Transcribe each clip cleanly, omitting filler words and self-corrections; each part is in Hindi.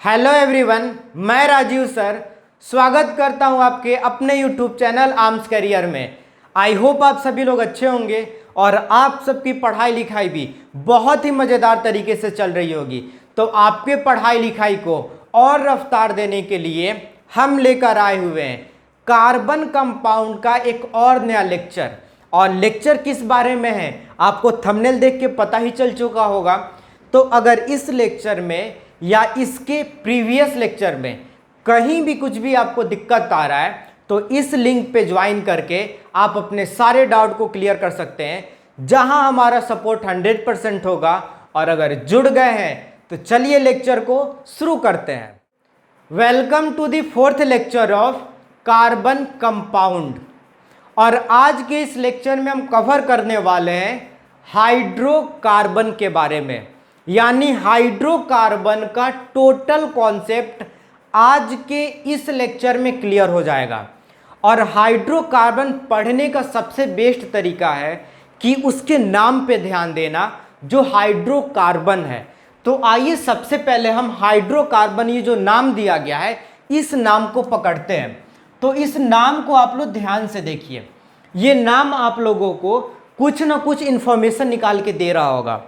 हेलो एवरीवन, मैं राजीव सर स्वागत करता हूं आपके अपने यूट्यूब चैनल आर्म्स करियर में। आई होप आप सभी लोग अच्छे होंगे और आप सबकी पढ़ाई लिखाई भी बहुत ही मज़ेदार तरीके से चल रही होगी। तो आपके पढ़ाई लिखाई को और रफ्तार देने के लिए हम लेकर आए हुए हैं कार्बन कंपाउंड का एक और नया लेक्चर। और लेक्चर किस बारे में है आपको थंबनेल देख के पता ही चल चुका होगा। तो अगर इस लेक्चर में या इसके प्रीवियस लेक्चर में कहीं भी कुछ भी आपको दिक्कत आ रहा है तो इस लिंक पे ज्वाइन करके आप अपने सारे डाउट को क्लियर कर सकते हैं, जहां हमारा सपोर्ट 100% होगा। और अगर जुड़ गए हैं तो चलिए लेक्चर को शुरू करते हैं। Welcome to the fourth lecture of carbon compound. और आज के इस लेक्चर में हम कवर करने वाले हैं हाइड्रोकार्बन के बारे में, यानी हाइड्रोकार्बन का टोटल कॉन्सेप्ट आज के इस लेक्चर में क्लियर हो जाएगा। और हाइड्रोकार्बन पढ़ने का सबसे बेस्ट तरीका है कि उसके नाम पे ध्यान देना, जो हाइड्रोकार्बन है। तो आइए सबसे पहले हम हाइड्रोकार्बन, ये जो नाम दिया गया है, इस नाम को पकड़ते हैं। तो इस नाम को आप लोग ध्यान से देखिए। ये नाम आप लोगों को कुछ ना कुछ इंफॉर्मेशन निकाल के दे रहा होगा।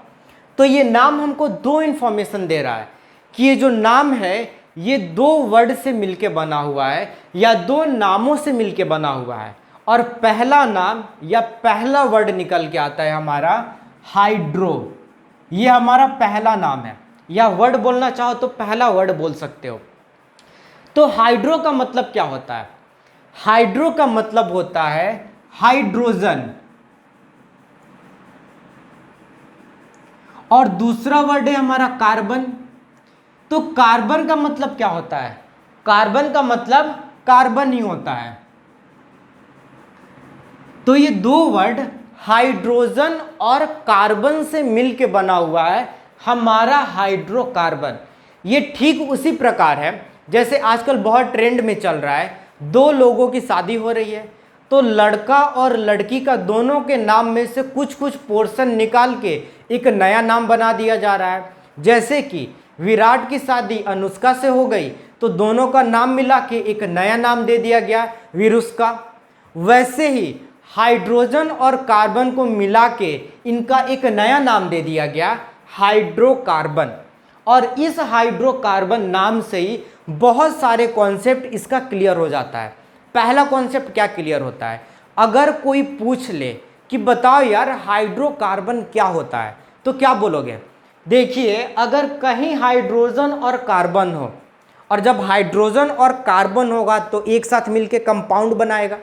तो ये नाम हमको दो इंफॉर्मेशन दे रहा है कि ये जो नाम है ये दो वर्ड से मिलके बना हुआ है या दो नामों से मिलके बना हुआ है। और पहला नाम या पहला वर्ड निकल के आता है हमारा हाइड्रो। ये हमारा पहला नाम है, या वर्ड बोलना चाहो तो पहला वर्ड बोल सकते हो। तो हाइड्रो का मतलब क्या होता है? हाइड्रो का मतलब होता है हाइड्रोजन। और दूसरा वर्ड है हमारा कार्बन। तो कार्बन का मतलब क्या होता है? कार्बन का मतलब कार्बन ही होता है। तो ये दो वर्ड हाइड्रोजन और कार्बन से मिलके बना हुआ है हमारा हाइड्रोकार्बन। ये ठीक उसी प्रकार है जैसे आजकल बहुत ट्रेंड में चल रहा है, दो लोगों की शादी हो रही है तो लड़का और लड़की का दोनों के नाम में से कुछ कुछ पोर्शन निकाल के एक नया नाम बना दिया जा रहा है। जैसे कि विराट की शादी अनुष्का से हो गई तो दोनों का नाम मिला के एक नया नाम दे दिया गया विरुष्का। वैसे ही हाइड्रोजन और कार्बन को मिला के इनका एक नया नाम दे दिया गया हाइड्रोकार्बन। और इस हाइड्रोकार्बन नाम से ही बहुत सारे कॉन्सेप्ट इसका क्लियर हो जाता है। पहला कॉन्सेप्ट क्या क्लियर होता है? अगर कोई पूछ ले कि बताओ यार हाइड्रोकार्बन क्या होता है, तो क्या बोलोगे? देखिए, अगर कहीं हाइड्रोजन और कार्बन हो, और जब हाइड्रोजन और कार्बन होगा तो एक साथ मिलके कंपाउंड बनाएगा,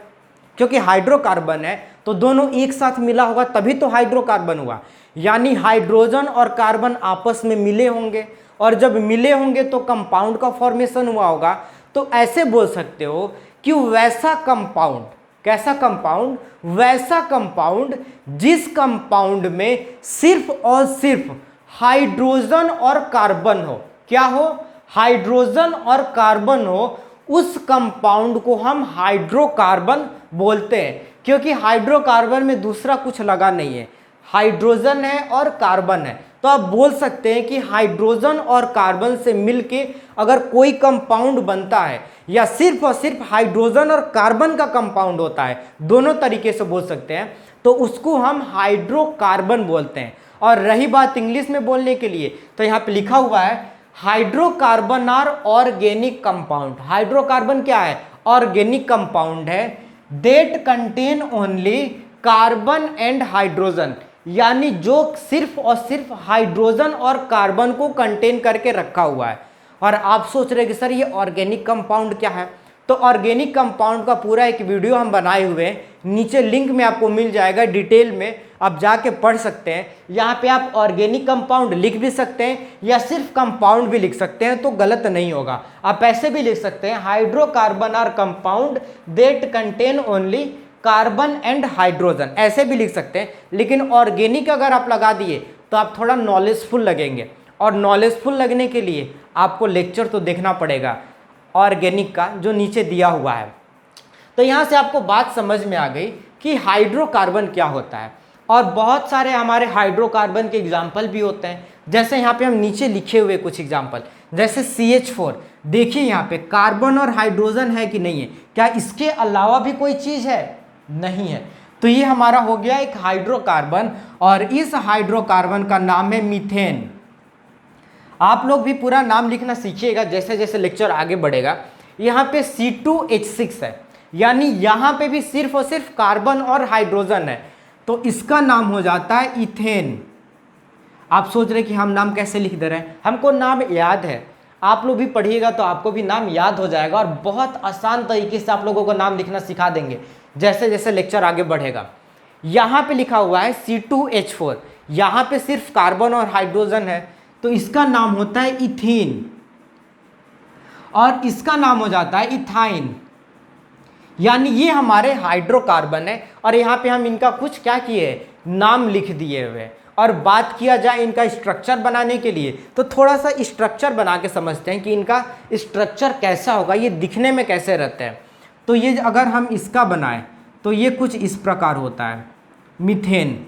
क्योंकि हाइड्रोकार्बन है तो दोनों एक साथ मिला होगा तभी तो हाइड्रोकार्बन हुआ। यानी हाइड्रोजन और कार्बन आपस में मिले होंगे, और जब मिले होंगे तो कंपाउंड का फॉर्मेशन हुआ होगा। तो ऐसे बोल सकते हो कि वैसा कंपाउंड, कैसा कंपाउंड? वैसा कंपाउंड जिस कंपाउंड में सिर्फ और सिर्फ हाइड्रोजन और कार्बन हो। क्या हो? हाइड्रोजन और कार्बन हो, उस कंपाउंड को हम हाइड्रोकार्बन बोलते हैं। क्योंकि हाइड्रोकार्बन में दूसरा कुछ लगा नहीं है, हाइड्रोजन है और कार्बन है। तो आप बोल सकते हैं कि हाइड्रोजन और कार्बन से मिलके अगर कोई कंपाउंड बनता है, या सिर्फ और सिर्फ हाइड्रोजन और कार्बन का कंपाउंड होता है, दोनों तरीके से बोल सकते हैं, तो उसको हम हाइड्रोकार्बन बोलते हैं। और रही बात इंग्लिश में बोलने के लिए, तो यहाँ पे लिखा हुआ है hydrocarbon are organic compound. Hydrocarbon क्या है? ऑर्गेनिक कंपाउंड है that contain only carbon and hydrogen, यानी जो सिर्फ और सिर्फ हाइड्रोजन और कार्बन को कंटेन करके रखा हुआ है। और आप सोच रहे कि सर ये ऑर्गेनिक कंपाउंड क्या है? तो ऑर्गेनिक कंपाउंड का पूरा एक वीडियो हम बनाए हुए हैं, नीचे लिंक में आपको मिल जाएगा, डिटेल में आप जाके पढ़ सकते हैं। यहाँ पे आप ऑर्गेनिक कंपाउंड लिख भी सकते हैं या सिर्फ कंपाउंड भी लिख सकते हैं, तो गलत नहीं होगा। आप ऐसे भी लिख सकते हैं hydrocarbon are compound that contain only carbon and hydrogen, ऐसे भी लिख सकते हैं। लेकिन ऑर्गेनिक अगर आप लगा दिए तो आप थोड़ा नॉलेजफुल लगेंगे, और नॉलेजफुल लगने के लिए आपको लेक्चर तो देखना पड़ेगा ऑर्गेनिक का, जो नीचे दिया हुआ है। तो यहाँ से आपको बात समझ में आ गई कि हाइड्रोकार्बन क्या होता है। और बहुत सारे हमारे हाइड्रोकार्बन के एग्जाम्पल भी होते हैं, जैसे यहाँ पे हम नीचे लिखे हुए कुछ एग्जाम्पल, जैसे CH4, देखिए यहाँ पे कार्बन और हाइड्रोजन है कि नहीं है, क्या इसके अलावा भी कोई चीज है? नहीं है। तो ये हमारा हो गया एक हाइड्रोकार्बन, और इस हाइड्रोकार्बन का नाम है मीथेन। आप लोग भी पूरा नाम लिखना सीखिएगा जैसे जैसे लेक्चर आगे बढ़ेगा। यहाँ पे C2H6 है, यानी यहाँ पे भी सिर्फ और सिर्फ कार्बन और हाइड्रोजन है, तो इसका नाम हो जाता है इथेन। आप सोच रहे कि हम नाम कैसे लिख दे रहे हैं, हमको नाम याद है। आप लोग भी पढ़िएगा तो आपको भी नाम याद हो जाएगा, और बहुत आसान तरीके से आप लोगों को नाम लिखना सिखा देंगे जैसे जैसे लेक्चर आगे बढ़ेगा। यहाँ पे लिखा हुआ है C2H4, यहाँ पे सिर्फ कार्बन और हाइड्रोजन है, तो इसका नाम होता है इथीन, और इसका नाम हो जाता है इथाइन। यानी ये हमारे हाइड्रोकार्बन है, और यहाँ पे हम इनका कुछ क्या किए, नाम लिख दिए हुए। और बात किया जाए इनका स्ट्रक्चर बनाने के लिए, तो थोड़ा सा स्ट्रक्चर बना के समझते हैं कि इनका स्ट्रक्चर कैसा होगा, ये दिखने में कैसे रहते हैं। तो ये अगर हम इसका बनाएं तो ये कुछ इस प्रकार होता है मीथेन।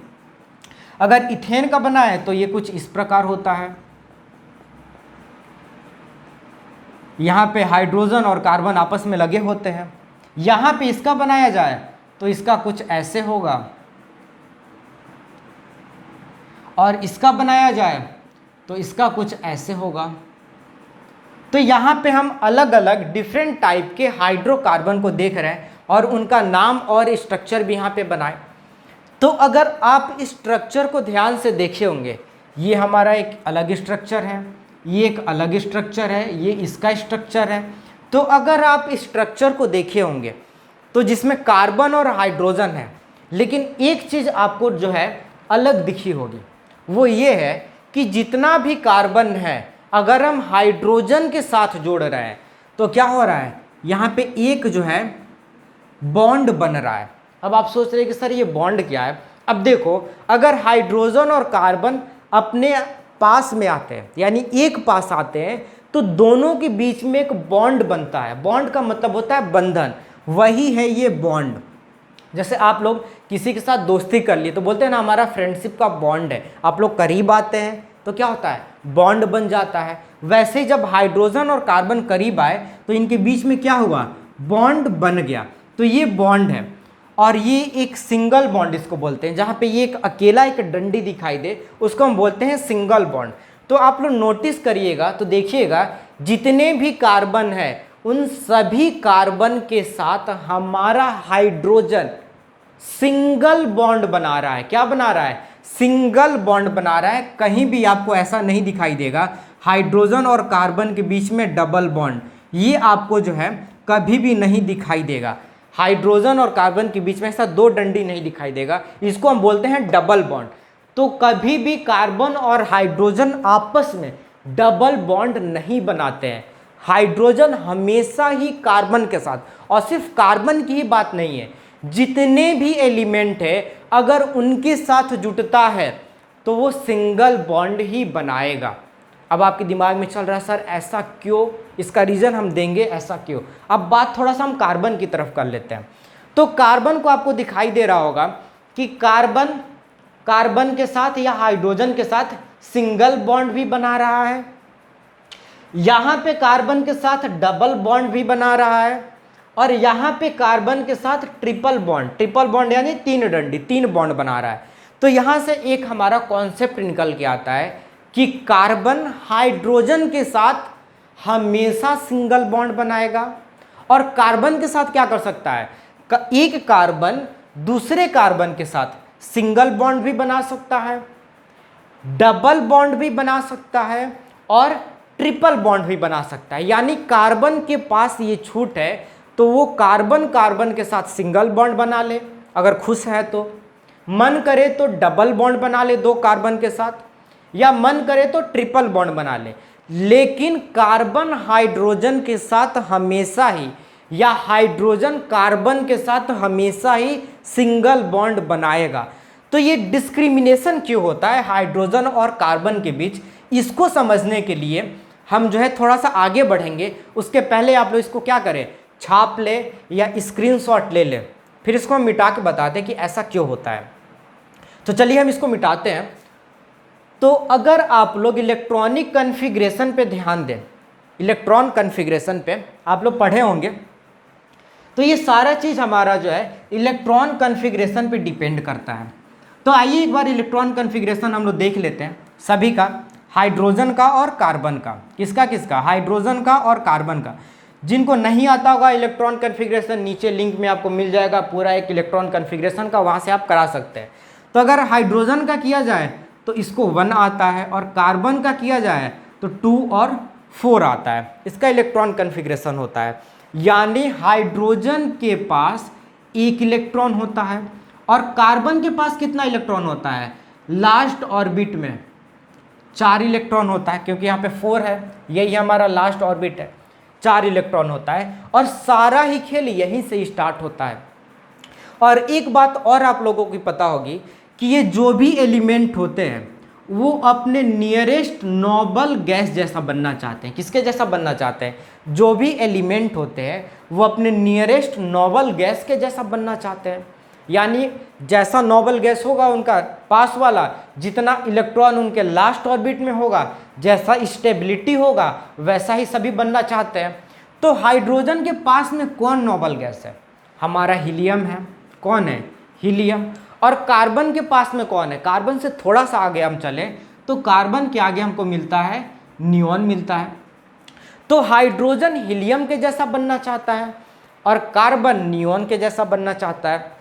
अगर इथेन का बनाए तो ये कुछ इस प्रकार होता है। यहाँ पे हाइड्रोजन और कार्बन आपस में लगे होते हैं। यहाँ पे इसका बनाया जाए तो इसका कुछ ऐसे होगा, और इसका बनाया जाए तो इसका कुछ ऐसे होगा। तो यहाँ पे हम अलग अलग डिफरेंट टाइप के हाइड्रोकार्बन को देख रहे हैं, और उनका नाम और स्ट्रक्चर भी यहाँ पे बनाए। तो अगर आप इस स्ट्रक्चर को ध्यान से देखे होंगे, ये हमारा एक अलग स्ट्रक्चर है, ये एक अलग स्ट्रक्चर है, ये इसका स्ट्रक्चर है। तो अगर आप इस स्ट्रक्चर को देखे होंगे तो जिसमें कार्बन और हाइड्रोजन है, लेकिन एक चीज़ आपको जो है अलग दिखी होगी, वो ये है कि जितना भी कार्बन है अगर हम हाइड्रोजन के साथ जोड़ रहे हैं तो क्या हो रहा है, यहाँ पे एक जो है बॉन्ड बन रहा है। अब आप सोच रहे हैं कि सर ये बॉन्ड क्या है। अब देखो, अगर हाइड्रोजन और कार्बन अपने पास में आते हैं, यानी एक पास आते हैं, तो दोनों के बीच में एक बॉन्ड बनता है। बॉन्ड का मतलब होता है बंधन, वही है ये बॉन्ड। जैसे आप लोग किसी के साथ दोस्ती कर लिए तो बोलते हैं ना हमारा फ्रेंडशिप का बॉन्ड है। आप लोग करीब आते हैं तो क्या होता है, बॉन्ड बन जाता है। वैसे ही जब हाइड्रोजन और कार्बन करीब आए तो इनके बीच में क्या हुआ, बॉन्ड बन गया। तो ये बॉन्ड है, और ये एक सिंगल बॉन्ड इसको बोलते हैं। जहाँ पे ये एक अकेला एक डंडी दिखाई दे उसको हम बोलते हैं सिंगल बॉन्ड। तो आप लोग नोटिस करिएगा तो देखिएगा जितने भी कार्बन है उन सभी कार्बन के साथ हमारा हाइड्रोजन सिंगल बॉन्ड बना रहा है। क्या बना रहा है, सिंगल बॉन्ड बना रहा है। कहीं भी आपको ऐसा नहीं दिखाई देगा हाइड्रोजन और कार्बन के बीच में डबल बॉन्ड, ये आपको जो है कभी भी नहीं दिखाई देगा। हाइड्रोजन और कार्बन के बीच में ऐसा दो डंडी नहीं दिखाई देगा, इसको हम बोलते हैं डबल बॉन्ड। तो कभी भी कार्बन और हाइड्रोजन आपस में डबल बॉन्ड नहीं बनाते हैं। हाइड्रोजन हमेशा ही कार्बन के साथ, और सिर्फ कार्बन की ही बात नहीं है, जितने भी एलिमेंट है अगर उनके साथ जुटता है तो वो सिंगल बॉन्ड ही बनाएगा। अब आपके दिमाग में चल रहा है सर ऐसा क्यों, इसका रीज़न हम देंगे ऐसा क्यों। अब बात थोड़ा सा हम कार्बन की तरफ कर लेते हैं। तो कार्बन को आपको दिखाई दे रहा होगा कि कार्बन के साथ या हाइड्रोजन के साथ सिंगल बॉन्ड भी बना रहा है, यहाँ पे कार्बन के साथ डबल बॉन्ड भी बना रहा है, और यहाँ पे कार्बन के साथ ट्रिपल बॉन्ड यानी तीन डंडी, तीन बॉन्ड बना रहा है। तो यहाँ से एक हमारा कॉन्सेप्ट निकल के आता है कि कार्बन हाइड्रोजन के साथ हमेशा सिंगल बॉन्ड बनाएगा, और कार्बन के साथ क्या कर सकता है, एक कार्बन दूसरे कार्बन के साथ सिंगल बॉन्ड भी बना सकता है, डबल बॉन्ड भी बना सकता है, और ट्रिपल बॉन्ड भी बना सकता है। यानी कार्बन के पास ये छूट है तो वो कार्बन के साथ सिंगल बॉन्ड बना ले अगर खुश है तो, मन करे तो डबल बॉन्ड बना ले दो कार्बन के साथ, या मन करे तो ट्रिपल बॉन्ड बना ले। लेकिन कार्बन हाइड्रोजन के साथ हमेशा ही, या हाइड्रोजन कार्बन के साथ हमेशा ही सिंगल बॉन्ड बनाएगा। तो ये डिस्क्रिमिनेशन क्यों होता है हाइड्रोजन और कार्बन के बीच, इसको समझने के लिए हम जो है थोड़ा सा आगे बढ़ेंगे। उसके पहले आप लोग इसको क्या करें, छाप ले या स्क्रीनशॉट ले लें, फिर इसको हम मिटा के बताते हैं कि ऐसा क्यों होता है। तो चलिए हम इसको मिटाते हैं। तो अगर आप लोग इलेक्ट्रॉनिक कॉन्फ़िगरेशन पे ध्यान दें इलेक्ट्रॉन कन्फिग्रेशन पे आप लोग पढ़े होंगे। तो ये सारा चीज़ हमारा जो है इलेक्ट्रॉन कन्फिग्रेशन पे डिपेंड करता है। तो आइए एक बार इलेक्ट्रॉन कन्फिग्रेशन हम लोग देख लेते हैं सभी का, हाइड्रोजन का और कार्बन का। किसका किसका? हाइड्रोजन का और कार्बन का। जिनको नहीं आता होगा इलेक्ट्रॉन कन्फिग्रेशन, नीचे लिंक में आपको मिल जाएगा पूरा एक इलेक्ट्रॉन कन्फिग्रेशन का, वहाँ से आप करा सकते हैं। तो अगर हाइड्रोजन का किया जाए तो इसको 1 आता है, और कार्बन का किया जाए तो 2 और 4 आता है। इसका इलेक्ट्रॉन कन्फिग्रेशन होता है। यानी हाइड्रोजन के पास 1 इलेक्ट्रॉन होता है, और कार्बन के पास कितना इलेक्ट्रॉन होता है? लास्ट ऑर्बिट में 4 इलेक्ट्रॉन होता है, क्योंकि यहाँ पे 4 है, यही हमारा लास्ट ऑर्बिट है। 4 इलेक्ट्रॉन होता है, और सारा ही खेल यहीं से स्टार्ट होता है। और एक बात और आप लोगों को पता होगी कि ये जो भी एलिमेंट होते हैं वो अपने नियरेस्ट नोबल गैस जैसा बनना चाहते हैं। किसके जैसा बनना चाहते हैं? जो भी एलिमेंट होते हैं वो अपने नियरेस्ट नोबल गैस के जैसा बनना चाहते हैं। यानी जैसा नोबल गैस होगा उनका पास वाला, जितना इलेक्ट्रॉन उनके लास्ट ऑर्बिट में होगा, जैसा स्टेबिलिटी होगा, वैसा ही सभी बनना चाहते हैं। तो हाइड्रोजन के पास में कौन नोबल गैस है? हमारा हीलियम है। कौन है? हीलियम। और कार्बन के पास में कौन है? कार्बन से थोड़ा सा आगे हम चलें तो कार्बन के आगे हमको मिलता है नियॉन मिलता है। तो हाइड्रोजन हीलियम के जैसा बनना चाहता है और कार्बन नियॉन के जैसा बनना चाहता है।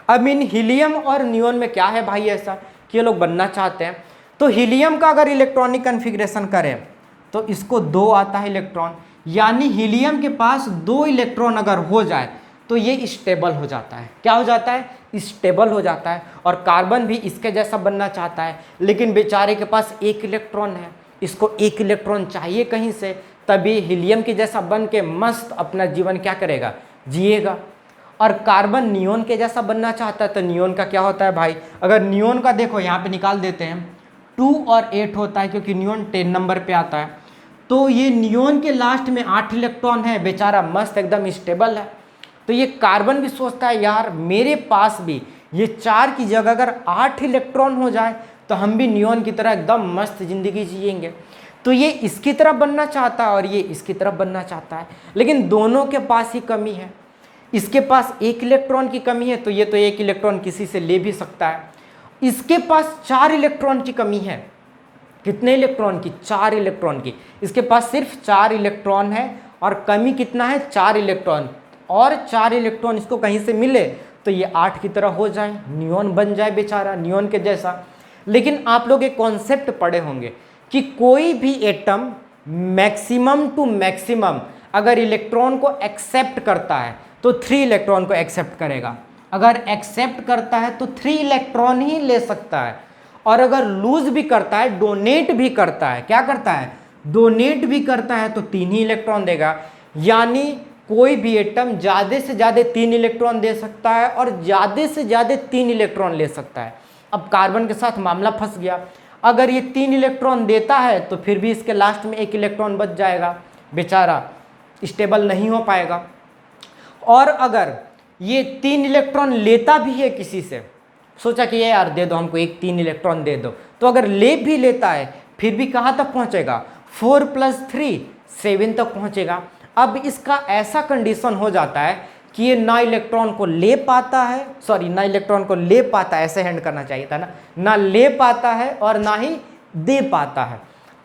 अब इन हीलियम और नियॉन में क्या है भाई ऐसा कि ये लोग बनना चाहते हैं? तो हीलियम का अगर इलेक्ट्रॉनिक कन्फिग्रेशन करें तो इसको 2 आता है इलेक्ट्रॉन। यानी हीलियम के पास 2 इलेक्ट्रॉन अगर हो जाए तो ये स्टेबल हो जाता है। क्या हो जाता है? स्टेबल हो जाता है। और कार्बन भी इसके जैसा बनना चाहता है, लेकिन बेचारे के पास 1 इलेक्ट्रॉन है, इसको 1 इलेक्ट्रॉन चाहिए कहीं से, तभी हीलियम के जैसा बन के मस्त अपना जीवन क्या करेगा? जिएगा। और कार्बन नियॉन के जैसा बनना चाहता है, तो नियॉन का क्या होता है भाई? अगर नियॉन का देखो यहाँ पे निकाल देते हैं, 2 और 8 होता है, क्योंकि नियॉन 10 नंबर पे आता है। तो ये नियॉन के लास्ट में 8 इलेक्ट्रॉन है, बेचारा मस्त एकदम स्टेबल है। तो ये कार्बन भी सोचता है यार मेरे पास भी ये 4 की जगह अगर 8 इलेक्ट्रॉन हो जाए तो हम भी नियॉन की तरह एकदम मस्त ज़िंदगी जिएंगे। तो ये इसकी तरफ बनना चाहता है और ये इसकी तरफ बनना चाहता है, लेकिन दोनों के पास ही कमी है। इसके पास 1 इलेक्ट्रॉन की कमी है, तो ये तो 1 इलेक्ट्रॉन किसी से ले भी सकता है। इसके पास 4 इलेक्ट्रॉन की कमी है। कितने इलेक्ट्रॉन की? 4 इलेक्ट्रॉन की। इसके पास सिर्फ 4 इलेक्ट्रॉन है और कमी कितना है? 4 इलेक्ट्रॉन। और 4 इलेक्ट्रॉन इसको कहीं से मिले तो ये 8 की तरह हो जाए, नियॉन बन जाए बेचारा, नियॉन के जैसा। लेकिन आप लोग एक कॉन्सेप्ट पढ़े होंगे कि कोई भी एटम मैक्सिमम टू मैक्सिमम अगर इलेक्ट्रॉन को एक्सेप्ट करता है तो 3 इलेक्ट्रॉन को एक्सेप्ट करेगा। अगर एक्सेप्ट करता है तो 3 इलेक्ट्रॉन ही ले सकता है, और अगर लूज भी करता है, डोनेट भी करता है, क्या करता है? डोनेट भी करता है, तो 3 ही इलेक्ट्रॉन देगा। यानी कोई भी एटम ज़्यादा से ज़्यादा 3 इलेक्ट्रॉन दे सकता है और ज़्यादा से ज़्यादा 3 इलेक्ट्रॉन ले सकता है। अब कार्बन के साथ मामला फंस गया। अगर ये 3 इलेक्ट्रॉन देता है तो फिर भी इसके लास्ट में 1 इलेक्ट्रॉन बच जाएगा, बेचारा स्टेबल नहीं हो पाएगा। और अगर ये 3 इलेक्ट्रॉन लेता भी है किसी से, सोचा कि ये यार दे दो हमको 3 इलेक्ट्रॉन दे दो, तो अगर ले भी लेता है फिर भी कहाँ तक पहुँचेगा? 4 + 3 7 तक पहुँचेगा। अब इसका ऐसा कंडीशन हो जाता है कि ये ना इलेक्ट्रॉन को ले पाता है, ना इलेक्ट्रॉन को ले पाता है, ऐसे हैंड करना चाहिए था ना ले पाता है और ना ही दे पाता है।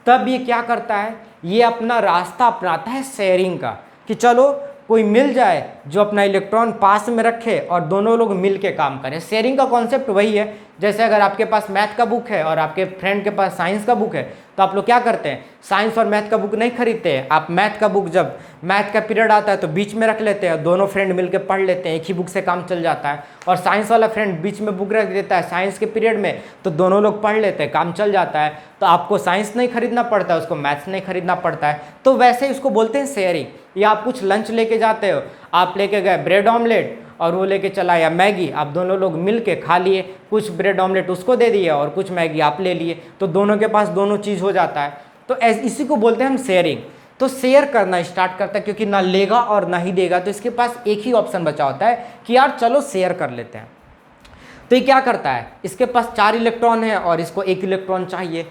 तब ये क्या करता है? ये अपना रास्ता अपनाता है शेयरिंग का, कि चलो कोई मिल जाए जो अपना इलेक्ट्रॉन पास में रखे और दोनों लोग मिल के काम करें। शेयरिंग का कॉन्सेप्ट वही है, जैसे अगर आपके पास मैथ का बुक है और आपके फ्रेंड के पास साइंस का बुक है, तो आप लोग क्या करते हैं? साइंस और मैथ का बुक नहीं खरीदते हैं। आप मैथ का बुक जब मैथ का पीरियड आता है तो बीच में रख लेते हैं, दोनों फ्रेंड मिलकर पढ़ लेते हैं, एक ही बुक से काम चल जाता है। और साइंस वाला फ्रेंड बीच में बुक रख देता है साइंस के पीरियड में, तो दोनों लोग पढ़ लेते हैं, काम चल जाता है। तो आपको साइंस नहीं खरीदना पड़ता है, उसको मैथ्स नहीं खरीदना पड़ता है। तो वैसे ही उसको बोलते हैं शेयरिंग। या आप कुछ लंच लेके जाते हो, आप लेके गए ब्रेड ऑमलेट और वो लेके चला या मैगी, आप दोनों लोग मिल के खा लिए, कुछ ब्रेड ऑमलेट उसको दे दिए और कुछ मैगी आप ले लिए, तो दोनों के पास दोनों चीज़ हो जाता है। तो इसी को बोलते हैं हम शेयरिंग। तो शेयर करना स्टार्ट करता है, क्योंकि ना लेगा और ना ही देगा, तो इसके पास एक ही ऑप्शन बचा होता है कि यार चलो शेयर कर लेते हैं। तो ये क्या करता है? इसके पास 4 इलेक्ट्रॉन है और इसको 1 इलेक्ट्रॉन चाहिए,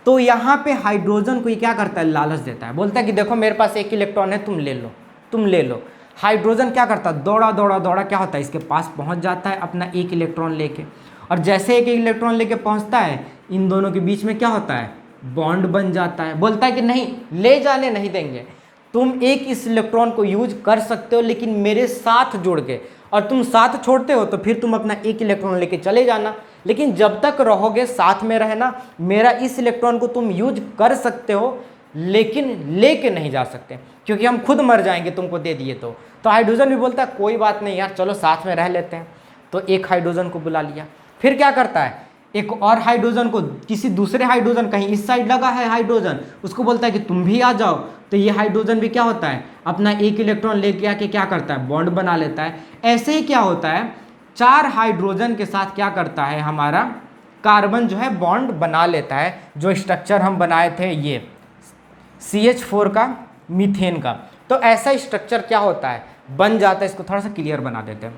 तो यहाँ पे हाइड्रोजन को ये क्या करता है, लालच देता है, बोलता है कि देखो मेरे पास एक इलेक्ट्रॉन है, तुम ले लो, तुम ले लो। हाइड्रोजन क्या करता है, दौड़ा दौड़ा दौड़ा क्या होता है, इसके पास पहुँच जाता है अपना एक इलेक्ट्रॉन लेके, और जैसे एक इलेक्ट्रॉन लेके पहुँचता है इन दोनों के बीच में क्या होता है, बॉन्ड बन जाता है। बोलता है कि नहीं, ले जाने नहीं देंगे, तुम एक इस इलेक्ट्रॉन को यूज कर सकते हो लेकिन मेरे साथ जुड़ के, और तुम साथ छोड़ते हो तो फिर तुम अपना एक इलेक्ट्रॉन लेके चले जाना, लेकिन जब तक रहोगे साथ में रहना, मेरा इस इलेक्ट्रॉन को तुम यूज कर सकते हो लेकिन लेके नहीं जा सकते, क्योंकि हम खुद मर जाएंगे तुमको दे दिए तो हाइड्रोजन भी बोलता है कोई बात नहीं यार, चलो साथ में रह लेते हैं। तो एक हाइड्रोजन को बुला लिया, फिर क्या करता है, एक और हाइड्रोजन को, किसी दूसरे हाइड्रोजन, कहीं इस साइड लगा है हाइड्रोजन, उसको बोलता है कि तुम भी आ जाओ। तो ये हाइड्रोजन भी क्या होता है, अपना एक इलेक्ट्रॉन लेके आके क्या करता है, बॉन्ड बना लेता है। ऐसे ही क्या होता है, 4 हाइड्रोजन के साथ क्या करता है, हमारा कार्बन जो है बॉन्ड बना लेता है। जो स्ट्रक्चर हम बनाए थे ये CH4 का, मीथेन का, तो ऐसा स्ट्रक्चर क्या होता है, बन जाता है। इसको थोड़ा सा क्लियर बना देते हैं।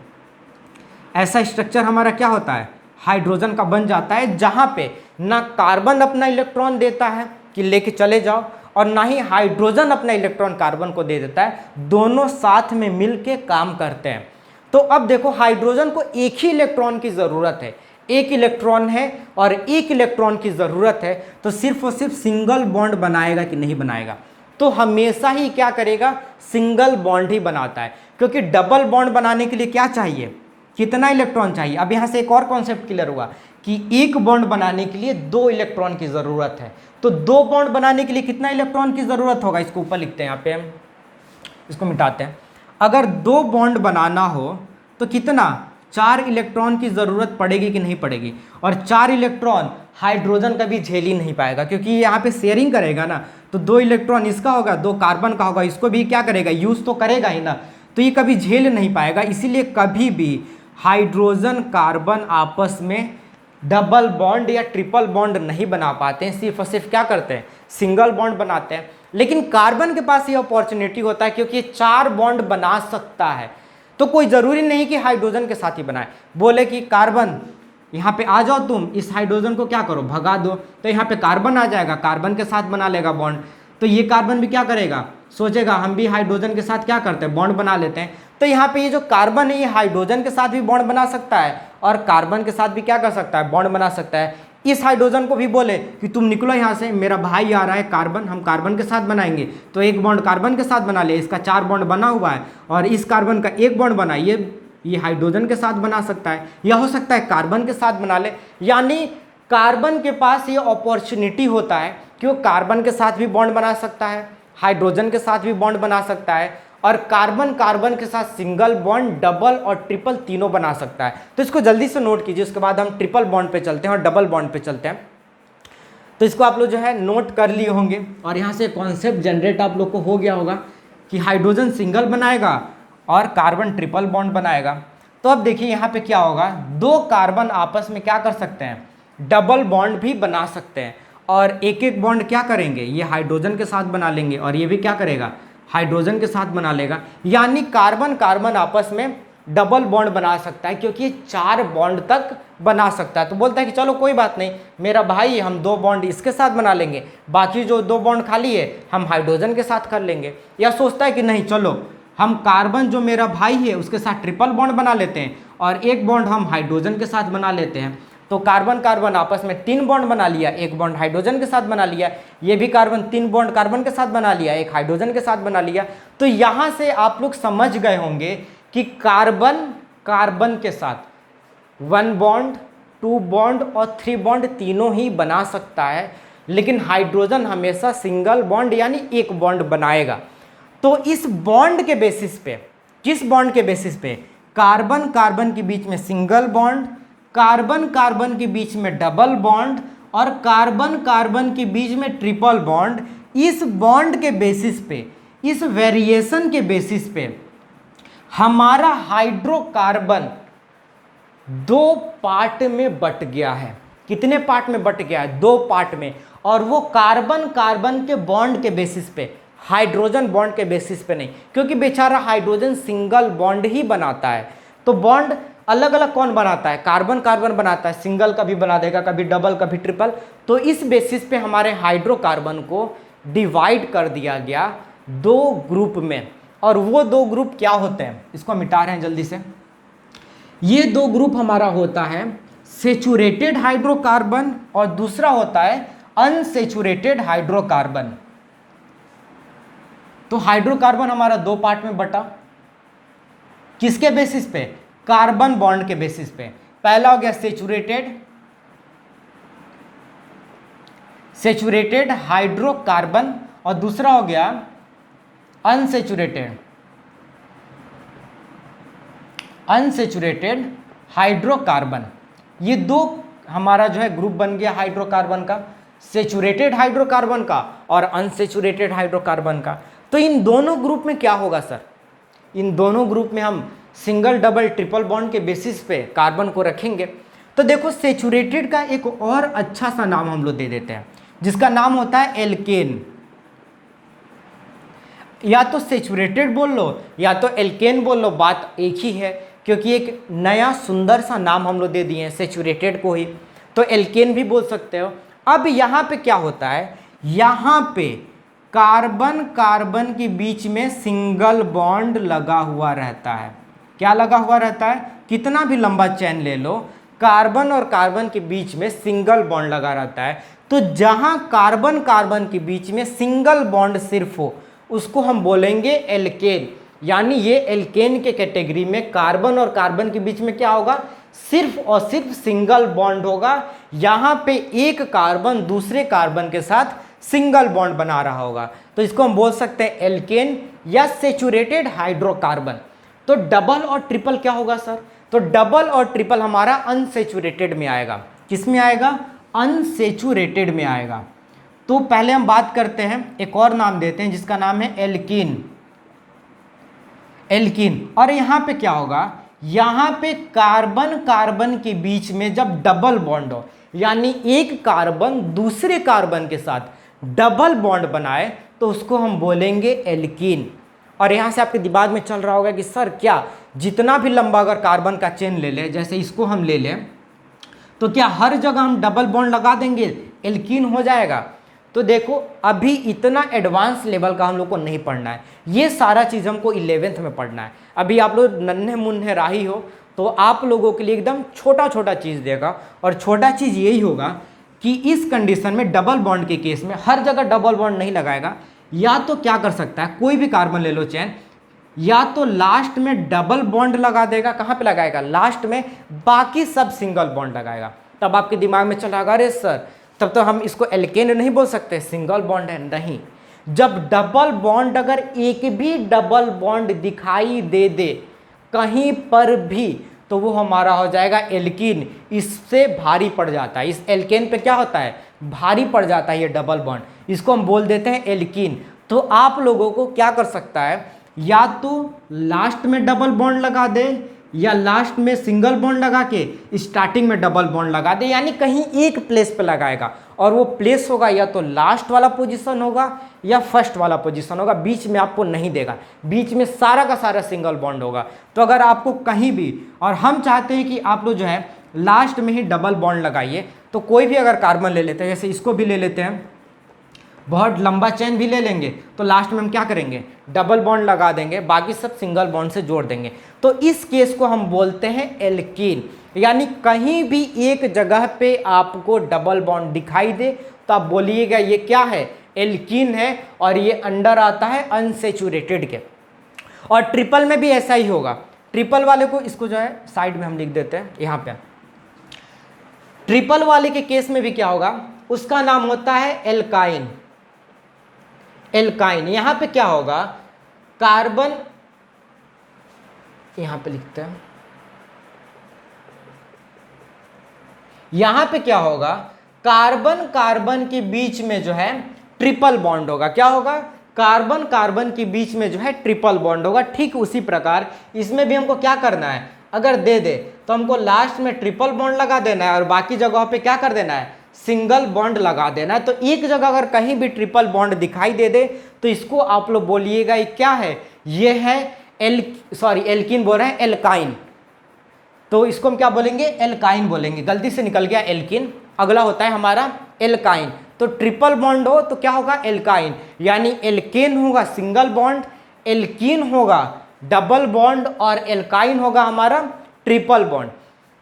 ऐसा स्ट्रक्चर हमारा क्या होता है, हाइड्रोजन का बन जाता है, जहाँ पे ना कार्बन अपना इलेक्ट्रॉन देता है कि लेके चले जाओ, और ना ही हाइड्रोजन अपना इलेक्ट्रॉन कार्बन को दे देता है, दोनों साथ में मिलके काम करते हैं। तो अब देखो हाइड्रोजन को एक ही इलेक्ट्रॉन की ज़रूरत है, एक इलेक्ट्रॉन है और एक इलेक्ट्रॉन की ज़रूरत है, तो सिर्फ और सिर्फ सिंगल बॉन्ड बनाएगा कि नहीं बनाएगा, तो हमेशा ही क्या करेगा, सिंगल बॉन्ड ही बनाता है। क्योंकि डबल बॉन्ड बनाने के लिए क्या चाहिए, कितना इलेक्ट्रॉन चाहिए। अब यहाँ से एक और कॉन्सेप्ट क्लियर हुआ कि एक बॉन्ड बनाने के लिए 2 इलेक्ट्रॉन की ज़रूरत है, तो 2 बॉन्ड बनाने के लिए कितना इलेक्ट्रॉन की ज़रूरत होगा, इसको ऊपर लिखते हैं, यहाँ पे हम इसको मिटाते हैं। अगर 2 बॉन्ड बनाना हो तो कितना, 4 इलेक्ट्रॉन की ज़रूरत पड़ेगी कि नहीं पड़ेगी, और 4 इलेक्ट्रॉन हाइड्रोजन का भी झेल ही नहीं पाएगा, क्योंकि यहाँ पे शेयरिंग करेगा ना, तो 2 इलेक्ट्रॉन इसका होगा, 2 कार्बन का होगा, इसको भी क्या करेगा, यूज़ तो करेगा ही ना, तो ये कभी झेल नहीं पाएगा। इसीलिए कभी भी हाइड्रोजन कार्बन आपस में डबल बॉन्ड या ट्रिपल बॉन्ड नहीं बना पाते हैं, सिर्फ और सिर्फ क्या करते हैं, सिंगल बॉन्ड बनाते हैं। लेकिन कार्बन के पास ये अपॉर्चुनिटी होता है, क्योंकि ये 4 बॉन्ड बना सकता है, तो कोई ज़रूरी नहीं कि हाइड्रोजन के साथ ही बनाए। बोले कि कार्बन यहाँ पे आ जाओ, तुम इस हाइड्रोजन को क्या करो, भगा दो, तो यहाँ पे कार्बन आ जाएगा, कार्बन के साथ बना लेगा बॉन्ड। तो ये कार्बन भी क्या करेगा, सोचेगा हम भी हाइड्रोजन के साथ क्या करते हैं, बॉन्ड बना लेते हैं। तो यहाँ पे ये जो कार्बन है ये हाइड्रोजन के साथ भी बॉन्ड बना सकता है और कार्बन के साथ भी क्या कर सकता है, बॉन्ड बना सकता है। इस हाइड्रोजन को भी बोले कि तुम निकलो यहाँ से, मेरा भाई आ रहा है कार्बन, हम कार्बन के साथ बनाएंगे, तो एक बॉन्ड कार्बन के साथ बना ले, इसका 4 बॉन्ड बना हुआ है, और इस कार्बन का एक बॉन्ड बना, ये हाइड्रोजन के साथ बना सकता है, या हो सकता है कार्बन के साथ बना ले। यानी कार्बन के पास ये अपॉर्चुनिटी होता है कि वो कार्बन के साथ भी बॉन्ड बना सकता है, हाइड्रोजन के साथ भी बॉन्ड बना सकता है, और कार्बन कार्बन के साथ सिंगल बॉन्ड, डबल और ट्रिपल तीनों बना सकता है। तो इसको जल्दी से नोट कीजिए, उसके बाद हम ट्रिपल बॉन्ड पे चलते हैं और डबल बॉन्ड पे चलते हैं। तो इसको आप लोग जो है नोट कर लिए होंगे, और यहाँ से कॉन्सेप्ट जनरेट आप लोग को हो गया होगा कि हाइड्रोजन सिंगल बनाएगा और कार्बन ट्रिपल बॉन्ड बनाएगा। तो अब देखिए यहाँ पे क्या होगा, 2 कार्बन आपस में क्या कर सकते हैं, डबल बॉन्ड भी बना सकते हैं, और एक एक बॉन्ड क्या करेंगे, ये हाइड्रोजन के साथ बना लेंगे और ये भी क्या करेगा, हाइड्रोजन के साथ बना लेगा। यानी कार्बन कार्बन आपस में डबल बॉन्ड बना सकता है, क्योंकि ये 4 बॉन्ड तक बना सकता है। तो बोलता है कि चलो कोई बात नहीं, मेरा भाई, हम 2 बॉन्ड इसके साथ बना लेंगे, बाकी जो 2 बॉन्ड खाली है हम हाइड्रोजन के साथ कर लेंगे। या सोचता है कि नहीं, चलो हम कार्बन जो मेरा भाई है उसके साथ ट्रिपल बॉन्ड बना लेते हैं, और एक बॉन्ड हम हाइड्रोजन के साथ बना लेते हैं। तो कार्बन कार्बन आपस में 3 बॉन्ड बना लिया, एक बॉन्ड हाइड्रोजन के साथ बना लिया, ये भी कार्बन 3 बॉन्ड कार्बन के साथ बना लिया, एक हाइड्रोजन के साथ बना लिया। तो यहाँ से आप लोग समझ गए होंगे कि कार्बन कार्बन के साथ 1 बॉन्ड, 2 बॉन्ड और 3 बॉन्ड तीनों ही बना सकता है, लेकिन हाइड्रोजन हमेशा सिंगल बॉन्ड यानी एक बॉन्ड बनाएगा। तो इस बॉन्ड के बेसिस पे, किस बॉन्ड के बेसिस पे, कार्बन कार्बन के बीच में सिंगल बॉन्ड, कार्बन कार्बन के बीच में डबल बॉन्ड, और कार्बन कार्बन के बीच में ट्रिपल बॉन्ड, इस बॉन्ड के बेसिस पे, इस वेरिएशन के बेसिस पे हमारा हाइड्रोकार्बन 2 पार्ट में बट गया है। कितने पार्ट में बट गया है, 2 पार्ट में, और वो कार्बन कार्बन के बॉन्ड के बेसिस पे, हाइड्रोजन बॉन्ड के बेसिस पे नहीं, क्योंकि बेचारा हाइड्रोजन सिंगल बॉन्ड ही बनाता है। तो बॉन्ड अलग अलग कौन बनाता है, कार्बन कार्बन बनाता है, सिंगल कभी बना देगा, कभी डबल कभी ट्रिपल। तो इस बेसिस पे हमारे हाइड्रोकार्बन को डिवाइड कर दिया गया दो ग्रुप में। और वो दो ग्रुप क्या होते हैं, इसको मिटा रहे हैं जल्दी से। ये दो ग्रुप हमारा होता है सेचुरेटेड हाइड्रोकार्बन और दूसरा होता है अनसेचुरेटेड हाइड्रोकार्बन। तो हाइड्रोकार्बन हमारा दो पार्ट में बटा, किसके बेसिस पे, कार्बन बॉन्ड के बेसिस पे। पहला हो गया सेचुरेटेड हाइड्रोकार्बन और दूसरा हो गया अनसेचुरेटेड हाइड्रोकार्बन। ये दो हमारा जो है ग्रुप बन गया हाइड्रोकार्बन का, सेचुरेटेड हाइड्रोकार्बन का और अनसेचुरेटेड हाइड्रोकार्बन का। तो इन दोनों ग्रुप में क्या होगा सर, इन दोनों ग्रुप में हम सिंगल डबल ट्रिपल बॉन्ड के बेसिस पे कार्बन को रखेंगे। तो देखो सेचुरेटेड का एक और अच्छा सा नाम हम लोग दे देते हैं, जिसका नाम होता है एल्केन। या तो सेचुरेटेड बोल लो या तो एल्केन बोल लो, बात एक ही है, क्योंकि एक नया सुंदर सा नाम हम लोग दे दिए हैं सेचुरेटेड को ही। तो एल्केन भी बोल सकते हो। अब यहाँ पे क्या होता है, यहाँ पे कार्बन कार्बन के बीच में सिंगल बॉन्ड लगा हुआ रहता है। क्या लगा हुआ रहता है, कितना भी लंबा चेन ले लो, कार्बन और कार्बन के बीच में सिंगल बॉन्ड लगा रहता है। तो जहां कार्बन कार्बन के बीच में सिंगल बॉन्ड सिर्फ हो, उसको हम बोलेंगे एल्केन। यानी ये एल्केन के कैटेगरी में कार्बन और कार्बन के बीच में क्या होगा, सिर्फ और सिर्फ सिंगल बॉन्ड होगा। यहाँ पे एक कार्बन दूसरे कार्बन के साथ सिंगल बॉन्ड बना रहा होगा, तो इसको हम बोल सकते हैं एल्केन या सेचुरेटेड हाइड्रोकार्बन। तो डबल और ट्रिपल क्या होगा सर, तो डबल और ट्रिपल हमारा अनसेचुरेटेड में आएगा। किस में आएगा, अनसेचुरेटेड में आएगा। तो पहले हम बात करते हैं, एक और नाम देते हैं जिसका नाम है एल्कीन। और यहाँ पे क्या होगा, यहाँ पे कार्बन कार्बन के बीच में जब डबल बॉन्ड हो, यानी एक कार्बन दूसरे कार्बन के साथ डबल बॉन्ड बनाए, तो उसको हम बोलेंगे एल्कीन। और यहाँ से आपके दिमाग में चल रहा होगा कि सर क्या जितना भी लंबा अगर कार्बन का चेन ले लें, जैसे इसको हम ले लें, तो क्या हर जगह हम डबल बॉन्ड लगा देंगे एल्कीन हो जाएगा। तो देखो अभी इतना एडवांस लेवल का हम लोग को नहीं पढ़ना है, ये सारा चीज़ हमको 11th में पढ़ना है। अभी आप लोग नन्हे मुन्ने राही हो, तो आप लोगों के लिए एकदम छोटा छोटा चीज़ देगा। और छोटा चीज़ यही होगा कि इस कंडीशन में डबल बॉन्ड के केस में हर जगह डबल बॉन्ड नहीं लगाएगा। या तो क्या कर सकता है, कोई भी कार्बन ले लो चेन, या तो लास्ट में डबल बॉन्ड लगा देगा, कहाँ पे लगाएगा, लास्ट में, बाकी सब सिंगल बॉन्ड लगाएगा। तब आपके दिमाग में चल रहा, अरे सर तब तो हम इसको एल्केन नहीं बोल सकते, सिंगल बॉन्ड है। नहीं, जब डबल बॉन्ड अगर एक भी डबल बॉन्ड दिखाई दे दे कहीं पर भी, तो वो हमारा हो जाएगा एल्कीन। इससे भारी पड़ जाता है, इस एल्केन पे क्या होता है, भारी पड़ जाता है ये डबल बॉन्ड, इसको हम बोल देते हैं एल्कीन। तो आप लोगों को क्या कर सकता है, या तो लास्ट में डबल बॉन्ड लगा दे, या लास्ट में सिंगल बॉन्ड लगा के स्टार्टिंग में डबल बॉन्ड लगा दे, यानी कहीं एक प्लेस पे लगाएगा। और वो प्लेस होगा या तो लास्ट वाला पोजीशन होगा या फर्स्ट वाला पोजीशन होगा, बीच में आपको नहीं देगा, बीच में सारा का सारा सिंगल बॉन्ड होगा। तो अगर आपको कहीं भी, और हम चाहते हैं कि आप लोग जो है लास्ट में ही डबल बॉन्ड लगाइए, तो कोई भी अगर कार्बन ले लेते हैं, जैसे इसको भी ले लेते हैं, बहुत लंबा चेन भी ले लेंगे, तो लास्ट में हम क्या करेंगे, डबल बॉन्ड लगा देंगे, बाकी सब सिंगल बॉन्ड से जोड़ देंगे। तो इस केस को हम बोलते हैं एल्कीन। यानी कहीं भी एक जगह पे आपको डबल बॉन्ड दिखाई दे, तो आप बोलिएगा ये क्या है, एल्कीन है, और ये अंडर आता है अनसेचुरेटेड के। और ट्रिपल में भी ऐसा ही होगा। ट्रिपल वाले को, इसको जो है साइड में हम लिख देते हैं यहाँ पे, ट्रिपल वाले के केस में भी क्या होगा, उसका नाम होता है एल्काइन। एल्काइन यहां पे क्या होगा, कार्बन, यहां पे लिखते हैं, यहां पे क्या होगा, कार्बन कार्बन के बीच में जो है ट्रिपल बॉन्ड होगा। क्या होगा, कार्बन कार्बन के बीच में जो है ट्रिपल बॉन्ड होगा। ठीक उसी प्रकार इसमें भी हमको क्या करना है, अगर दे दे तो हमको लास्ट में ट्रिपल बॉन्ड लगा देना है, और बाकी जगहों पे क्या कर देना है, सिंगल बॉन्ड लगा देना है। तो एक जगह अगर कहीं भी ट्रिपल बॉन्ड दिखाई दे दे, तो इसको आप लोग बोलिएगा ये क्या है, ये है एल्कीन बोल रहे हैं, एल्काइन। तो इसको हम क्या बोलेंगे, एल्काइन बोलेंगे। गलती से निकल गया एल्किन, अगला होता है हमारा एल्काइन। तो ट्रिपल बॉन्ड हो तो क्या होगा, एल्काइन, यानी एल्केन होगा सिंगल बॉन्ड, एल्कीन होगा डबल बॉन्ड, और एल्काइन होगा हमारा ट्रिपल बॉन्ड।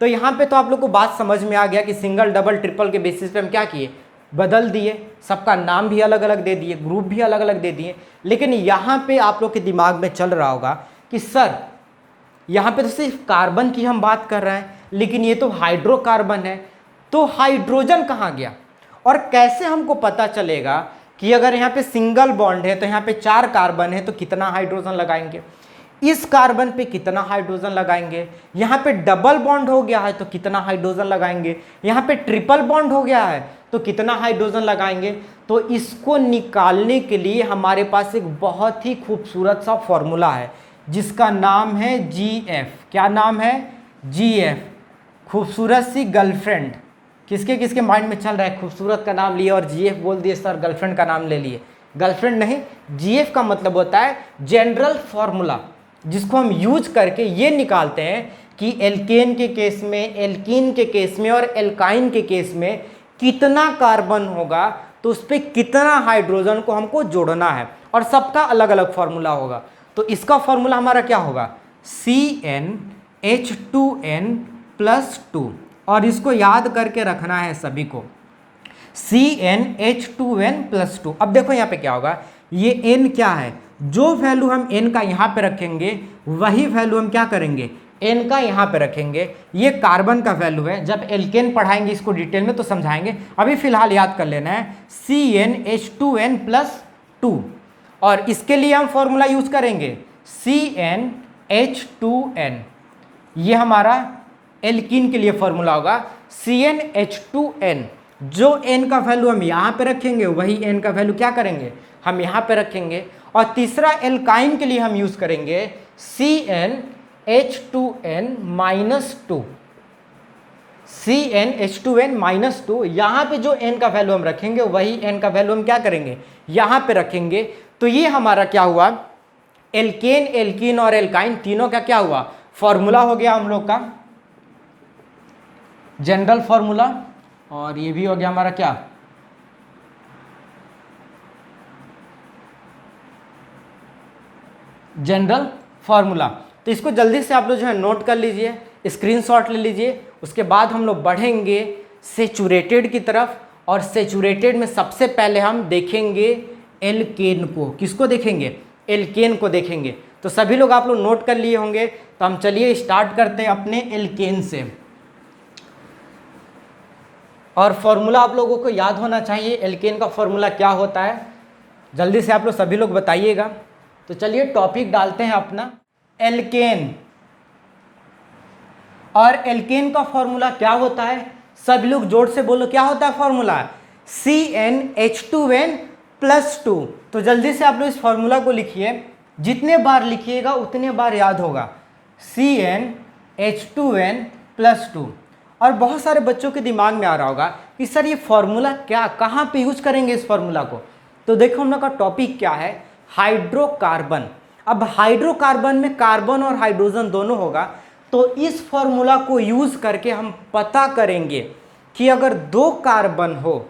तो यहाँ पे तो आप लोग को बात समझ में आ गया कि सिंगल डबल ट्रिपल के बेसिस पे हम क्या किए, बदल दिए, सबका नाम भी अलग अलग दे दिए, ग्रुप भी अलग अलग दे दिए। लेकिन यहाँ पे आप लोग के दिमाग में चल रहा होगा कि सर यहाँ पे तो सिर्फ कार्बन की हम बात कर रहे हैं, लेकिन ये तो हाइड्रोकार्बन है, तो हाइड्रोजन कहाँ गया, और कैसे हमको पता चलेगा कि अगर यहाँ पे सिंगल बॉन्ड है तो यहाँ पे 4 कार्बन है तो कितना हाइड्रोजन लगाएंगे, इस कार्बन पे कितना हाइड्रोजन लगाएंगे, यहाँ पे डबल बॉन्ड हो गया है तो कितना हाइड्रोजन लगाएंगे, यहाँ पे ट्रिपल बॉन्ड हो गया है तो कितना हाइड्रोजन लगाएंगे। तो इसको निकालने के लिए हमारे पास एक बहुत ही खूबसूरत सा फॉर्मूला है जिसका नाम है GF। क्या नाम है, GF। खूबसूरत सी गर्लफ्रेंड, किसके किसके माइंड में चल रहा है, खूबसूरत का नाम लिए और GF बोल दिए सर, गर्लफ्रेंड का नाम ले लिए। गर्लफ्रेंड नहीं, GF का मतलब होता है जनरल फॉर्मूला, जिसको हम यूज करके ये निकालते हैं कि एल्केन के केस में, एल्कीन के केस में और एल्काइन के केस में कितना कार्बन होगा, तो उस पर कितना हाइड्रोजन को हमको जोड़ना है, और सबका अलग अलग फॉर्मूला होगा। तो इसका फॉर्मूला हमारा क्या होगा, CnH2n+2, और इसको याद करके रखना है सभी को, CnH2n+2। अब देखो यहाँ पे क्या होगा, ये n क्या है, जो वैल्यू हम n का यहाँ पे रखेंगे वही वैल्यू हम क्या करेंगे, n का यहाँ पे रखेंगे। ये कार्बन का वैल्यू है, जब एल्केन पढ़ाएंगे इसको डिटेल में तो समझाएंगे, अभी फिलहाल याद कर लेना है CnH2n+2, और इसके लिए हम फॉर्मूला यूज करेंगे CnH2n। ये हमारा एल्कीन के लिए फॉर्मूला होगा CnH2n। जो n का वैल्यू हम यहाँ पे रखेंगे वही n का वैल्यू क्या करेंगे, हम यहाँ पे रखेंगे। और तीसरा एल्काइन के लिए हम यूज करेंगे CnH2n-2, CnH2n-2। यहाँ पे जो n का वैल्यू हम रखेंगे वही n का वैल्यू हम क्या करेंगे, यहाँ पे रखेंगे। तो ये हमारा क्या हुआ, एल्केन, एल्कीन और एल्काइन तीनों का क्या हुआ, फॉर्मूला हो गया हम लोग का जनरल फॉर्मूला, और ये भी हो गया हमारा क्या, जनरल फॉर्मूला। तो इसको जल्दी से आप लोग जो है नोट कर लीजिए, स्क्रीनशॉट ले लीजिए। उसके बाद हम लोग बढ़ेंगे सेचुरेटेड की तरफ, और सेचुरेटेड में सबसे पहले हम देखेंगे एल्केन को। किसको देखेंगे, एल्केन को देखेंगे। तो सभी लोग आप लोग नोट कर लिए होंगे, तो हम चलिए स्टार्ट करते हैं अपने एल्केन से। और फॉर्मूला आप लोगों को याद होना चाहिए, एल्केन का फॉर्मूला क्या होता है, जल्दी से आप लोग सभी लोग बताइएगा। तो चलिए टॉपिक डालते हैं अपना, एल्केन। और एल्केन का फॉर्मूला क्या होता है, सभी लोग जोर से बोलो, क्या होता है फॉर्मूला, CnH2n+2। तो जल्दी से आप लोग इस फॉर्मूला को लिखिए, जितने बार लिखिएगा उतने बार याद होगा, CnH2n+2। और बहुत सारे बच्चों के दिमाग में आ रहा होगा कि सर ये फॉर्मूला क्या, कहाँ पे यूज करेंगे इस फॉर्मूला को। तो देखो हम लोग का टॉपिक क्या है, हाइड्रोकार्बन। अब हाइड्रोकार्बन में कार्बन और हाइड्रोजन दोनों होगा, तो इस फॉर्मूला को यूज करके हम पता करेंगे कि अगर 2 कार्बन हो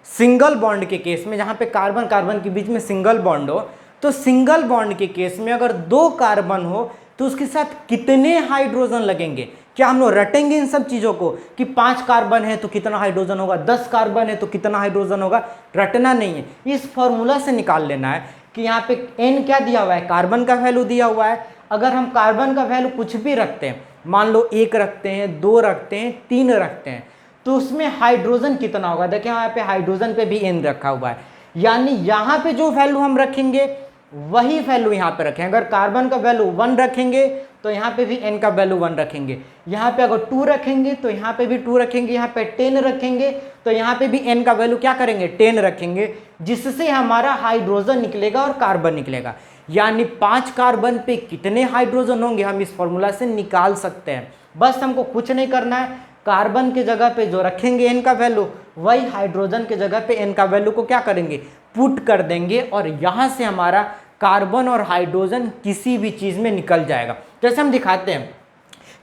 सिंगल बॉन्ड के केस में, जहाँ पे कार्बन कार्बन के बीच में सिंगल बॉन्ड हो, तो सिंगल बॉन्ड के केस में अगर 2 कार्बन हो तो उसके साथ कितने हाइड्रोजन लगेंगे। क्या हम लोग रटेंगे इन सब चीज़ों को कि 5 कार्बन है तो कितना हाइड्रोजन होगा, 10 कार्बन है तो कितना हाइड्रोजन होगा, रटना नहीं है। इस फॉर्मूला से निकाल लेना है कि यहाँ पे n क्या दिया हुआ है, कार्बन का वैल्यू दिया हुआ है। अगर हम कार्बन का वैल्यू कुछ भी रखते हैं, मान लो 1 रखते हैं, 2 रखते हैं, 3 रखते हैं, तो उसमें हाइड्रोजन कितना होगा। देखिए यहाँ पे हाइड्रोजन पे भी n रखा हुआ है, यानी यहाँ पे जो वैल्यू हम रखेंगे वही वैल्यू यहाँ पे रखें। अगर कार्बन का वैल्यू 1 रखेंगे तो यहाँ पे भी n का वैल्यू 1 रखेंगे। यहाँ पे अगर 2 रखेंगे तो यहाँ पे भी 2 रखेंगे। यहाँ पे 10 रखेंगे तो यहाँ पे भी n का वैल्यू क्या करेंगे, 10 रखेंगे, जिससे हमारा हाइड्रोजन निकलेगा और कार्बन निकलेगा। यानी 5 कार्बन पे कितने हाइड्रोजन होंगे हम इस फॉर्मूला से निकाल सकते हैं। बस हमको कुछ नहीं करना है, कार्बन के जगह पे जो रखेंगे n का वैल्यू, वही हाइड्रोजन के जगह पे n का वैल्यू को क्या करेंगे, पुट कर देंगे, और यहाँ से हमारा कार्बन और हाइड्रोजन किसी भी चीज़ में निकल जाएगा। जैसे हम दिखाते हैं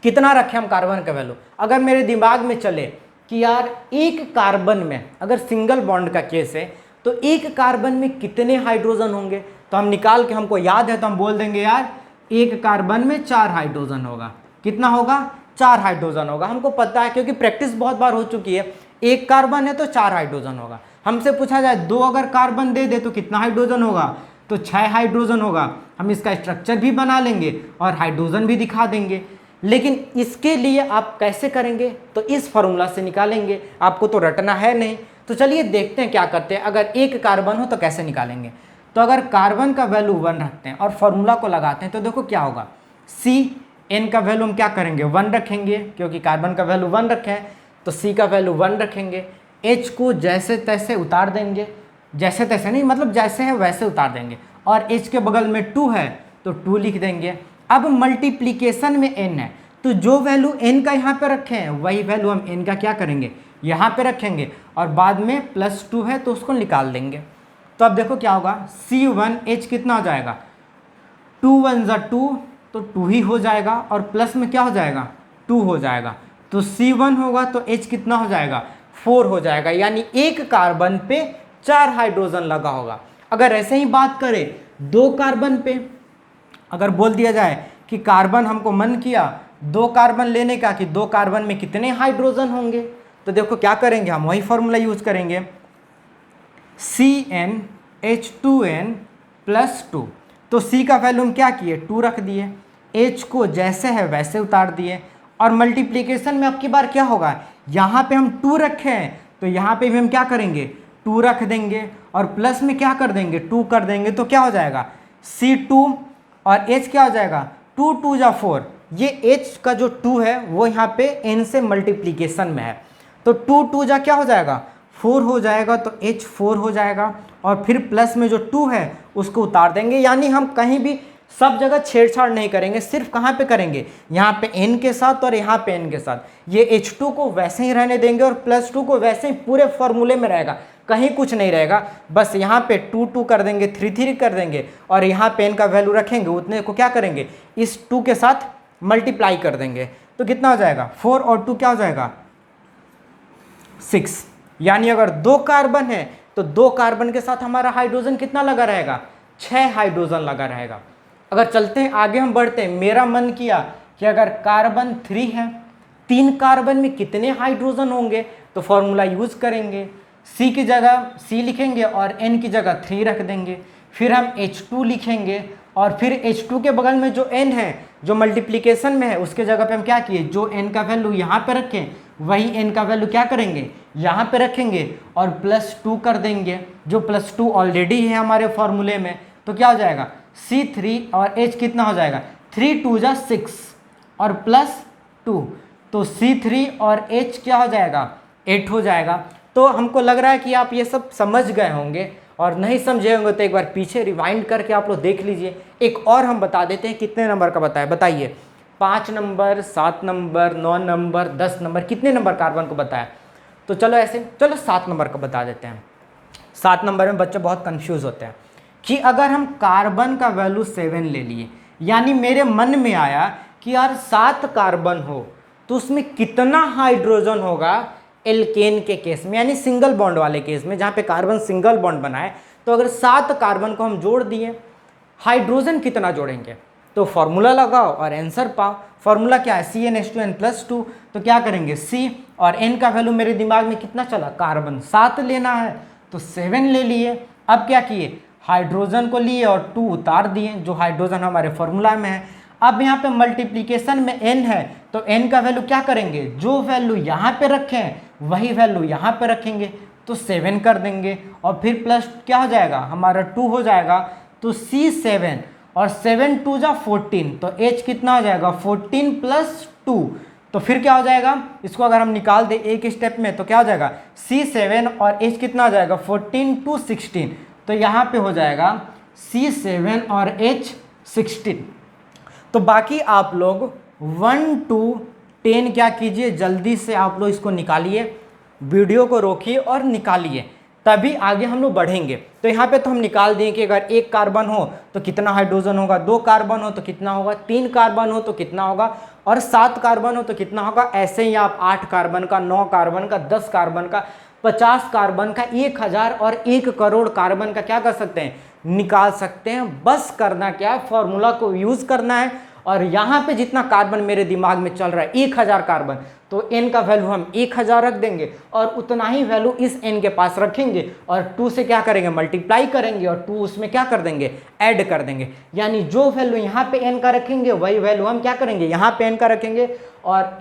कितना रखें हम कार्बन का वैल्यू। अगर मेरे दिमाग में चले कि यार एक कार्बन में, अगर सिंगल बॉन्ड का केस है तो एक कार्बन में कितने हाइड्रोजन होंगे, तो हम निकाल के, हमको याद है तो हम बोल देंगे यार एक कार्बन में 4 हाइड्रोजन होगा। कितना होगा? 4 हाइड्रोजन होगा। हमको पता है क्योंकि प्रैक्टिस बहुत बार हो चुकी है। एक कार्बन है तो 4 हाइड्रोजन होगा। हमसे पूछा जाए 2 अगर कार्बन दे दे तो कितना हाइड्रोजन होगा, तो 6 हाइड्रोजन होगा। हम इसका स्ट्रक्चर भी बना लेंगे और हाइड्रोजन भी दिखा देंगे। लेकिन इसके लिए आप कैसे करेंगे, तो इस फॉर्मूला से निकालेंगे। आपको तो रटना है नहीं, तो चलिए देखते हैं क्या करते हैं। अगर एक कार्बन हो तो कैसे निकालेंगे। तो अगर कार्बन का वैल्यू 1 रखते हैं और फॉर्मूला को लगाते हैं तो देखो क्या होगा। CN का वैल्यू हम क्या करेंगे, 1 रखेंगे, क्योंकि कार्बन का वैल्यू 1 रखे हैं तो C का वैल्यू 1 रखेंगे। H को जैसे तैसे उतार देंगे, जैसे तैसे नहीं मतलब जैसे है वैसे उतार देंगे, और H के बगल में 2 है तो 2 लिख देंगे। अब मल्टीप्लिकेशन में n है तो जो वैल्यू n का यहाँ पे रखे हैं वही वैल्यू हम n का क्या करेंगे, यहाँ पे रखेंगे, और बाद में +2 है तो उसको निकाल देंगे। तो अब देखो क्या होगा, C1H कितना हो जाएगा, 2 1 ज़ा 2 तो 2 ही हो जाएगा, और प्लस में क्या हो जाएगा, 2 हो जाएगा। तो C1 होगा तो H कितना हो जाएगा, 4 हो जाएगा। यानी एक कार्बन पे 4 हाइड्रोजन लगा होगा। अगर ऐसे ही बात करें 2 कार्बन पे, अगर बोल दिया जाए कि कार्बन, हमको मन किया 2 कार्बन लेने का कि 2 कार्बन में कितने हाइड्रोजन होंगे, तो देखो क्या करेंगे, हम वही फॉर्मूला यूज करेंगे, CnH2n+2। तो C का वैल्यू हम क्या किए, 2 रख दिए, H को जैसे है वैसे उतार दिए, और मल्टीप्लिकेशन में अब की बार क्या होगा, यहाँ पे हम 2 रखे हैं तो यहाँ पे भी हम क्या करेंगे, 2 रख देंगे, और प्लस में क्या कर देंगे, 2 कर देंगे, तो क्या हो जाएगा C2, और H क्या हो जाएगा, 2 2 जा 4। ये H का जो 2 है वो यहाँ पे N से मल्टीप्लिकेशन में है, तो 2 2 जा क्या हो जाएगा, 4 हो जाएगा, तो H 4 हो जाएगा, और फिर प्लस में जो 2 है उसको उतार देंगे। यानी हम कहीं भी सब जगह छेड़छाड़ नहीं करेंगे, सिर्फ कहाँ पे करेंगे, यहाँ पे n के साथ और यहाँ पे n के साथ। ये H2 को वैसे ही रहने देंगे और +2 को वैसे ही पूरे फॉर्मूले में रहेगा, कहीं कुछ नहीं रहेगा। बस यहाँ पे 2 2 कर देंगे, 3 3 कर देंगे, और यहाँ पे n का वैल्यू रखेंगे, उतने को क्या करेंगे, इस 2 के साथ मल्टीप्लाई कर देंगे। तो कितना हो जाएगा, 4 और 2 क्या हो जाएगा, 6। यानी अगर 2 कार्बन है तो 2 कार्बन के साथ हमारा हाइड्रोजन कितना लगा रहेगा, 6 हाइड्रोजन लगा रहेगा। अगर चलते हैं आगे, हम बढ़ते हैं, मेरा मन किया कि अगर कार्बन 3 है, 3 कार्बन में कितने हाइड्रोजन होंगे, तो फॉर्मूला यूज करेंगे, C की जगह C लिखेंगे और N की जगह 3 रख देंगे। फिर हम H2 लिखेंगे, और फिर H2 के बगल में जो N है जो मल्टीप्लिकेशन में है उसके जगह पे हम क्या किए, जो N का वैल्यू यहाँ पे रखें वही N का वैल्यू क्या करेंगे, यहाँ पे रखेंगे, और +2 कर देंगे, जो +2 ऑलरेडी है हमारे फॉर्मूले में। तो क्या हो जाएगा, C3 और H कितना हो जाएगा, 3 2 जा 6 और +2, तो C3 और H क्या हो जाएगा, 8 हो जाएगा। तो हमको लग रहा है कि आप ये सब समझ गए होंगे, और नहीं समझे होंगे तो एक बार पीछे रिवाइंड करके आप लोग देख लीजिए। एक और हम बता देते हैं, कितने नंबर का बताया, बताइए, 5 नंबर, 7 नंबर, 9 नंबर, 10 नंबर, कितने नंबर कार्बन को बताया। तो चलो ऐसे, चलो 7 नंबर का बता देते हैं। 7 नंबर में बच्चे बहुत कंफ्यूज होते हैं कि अगर हम कार्बन का वैल्यू 7 ले लिए, यानी मेरे मन में आया कि यार 7 कार्बन हो तो उसमें कितना हाइड्रोजन होगा एल्केन के केस में, यानी सिंगल बॉन्ड वाले केस में, जहाँ पे कार्बन सिंगल बॉन्ड बनाए। तो अगर 7 कार्बन को हम जोड़ दिए, हाइड्रोजन कितना जोड़ेंगे, तो फॉर्मूला लगाओ और आंसर पाओ। फॉर्मूला क्या है, CnH2n+2। तो क्या करेंगे, C और N का वैल्यू मेरे दिमाग में कितना चला, कार्बन 7 लेना है तो 7 ले लिए। अब क्या किए, हाइड्रोजन को लिए और 2 उतार दिए, जो हाइड्रोजन हमारे फॉर्मूला में है। अब यहाँ पे मल्टीप्लिकेशन में n है तो n का वैल्यू क्या करेंगे, जो वैल्यू यहाँ पे रखे हैं वही वैल्यू यहाँ पे रखेंगे, तो 7 कर देंगे, और फिर प्लस क्या हो जाएगा, हमारा 2 हो जाएगा, तो C7 और 7 2 जा 14, तो H कितना हो जाएगा, 14 + 2। तो फिर क्या हो जाएगा, इसको अगर हम निकाल दें एक स्टेप में तो क्या हो जाएगा, C7 और H कितना हो जाएगा, 14 2 16। तो यहाँ पे हो जाएगा C7 और H 16। तो बाकी आप लोग 1 to 10 क्या कीजिए, जल्दी से आप लोग इसको निकालिए, वीडियो को रोकिए और निकालिए। तभी आगे हम लोग बढ़ेंगे। तो यहाँ पे तो हम निकाल दें कि अगर एक कार्बन हो तो कितना हाइड्रोजन होगा, 2 कार्बन हो तो कितना होगा, 3 कार्बन हो तो कितना होगा, और 7 कार्बन हो तो कितना होगा। ऐसे ही आप 8 कार्बन का, 9 कार्बन का, 10 कार्बन का, 50 कार्बन का, 1000 और 1 करोड़ कार्बन का क्या कर सकते हैं, निकाल सकते हैं। बस करना क्या है, फॉर्मूला को यूज करना है। और यहाँ पे जितना कार्बन मेरे दिमाग में चल रहा है 1000 कार्बन, तो n का वैल्यू हम 1000 रख देंगे और उतना ही वैल्यू इस n के पास रखेंगे और 2 से क्या करेंगे, मल्टीप्लाई करेंगे और 2 उसमें क्या कर देंगे, ऐड कर देंगे। यानी जो वैल्यू यहाँ पे n का रखेंगे वही वैल्यू हम क्या करेंगे, यहाँ पे n का रखेंगे और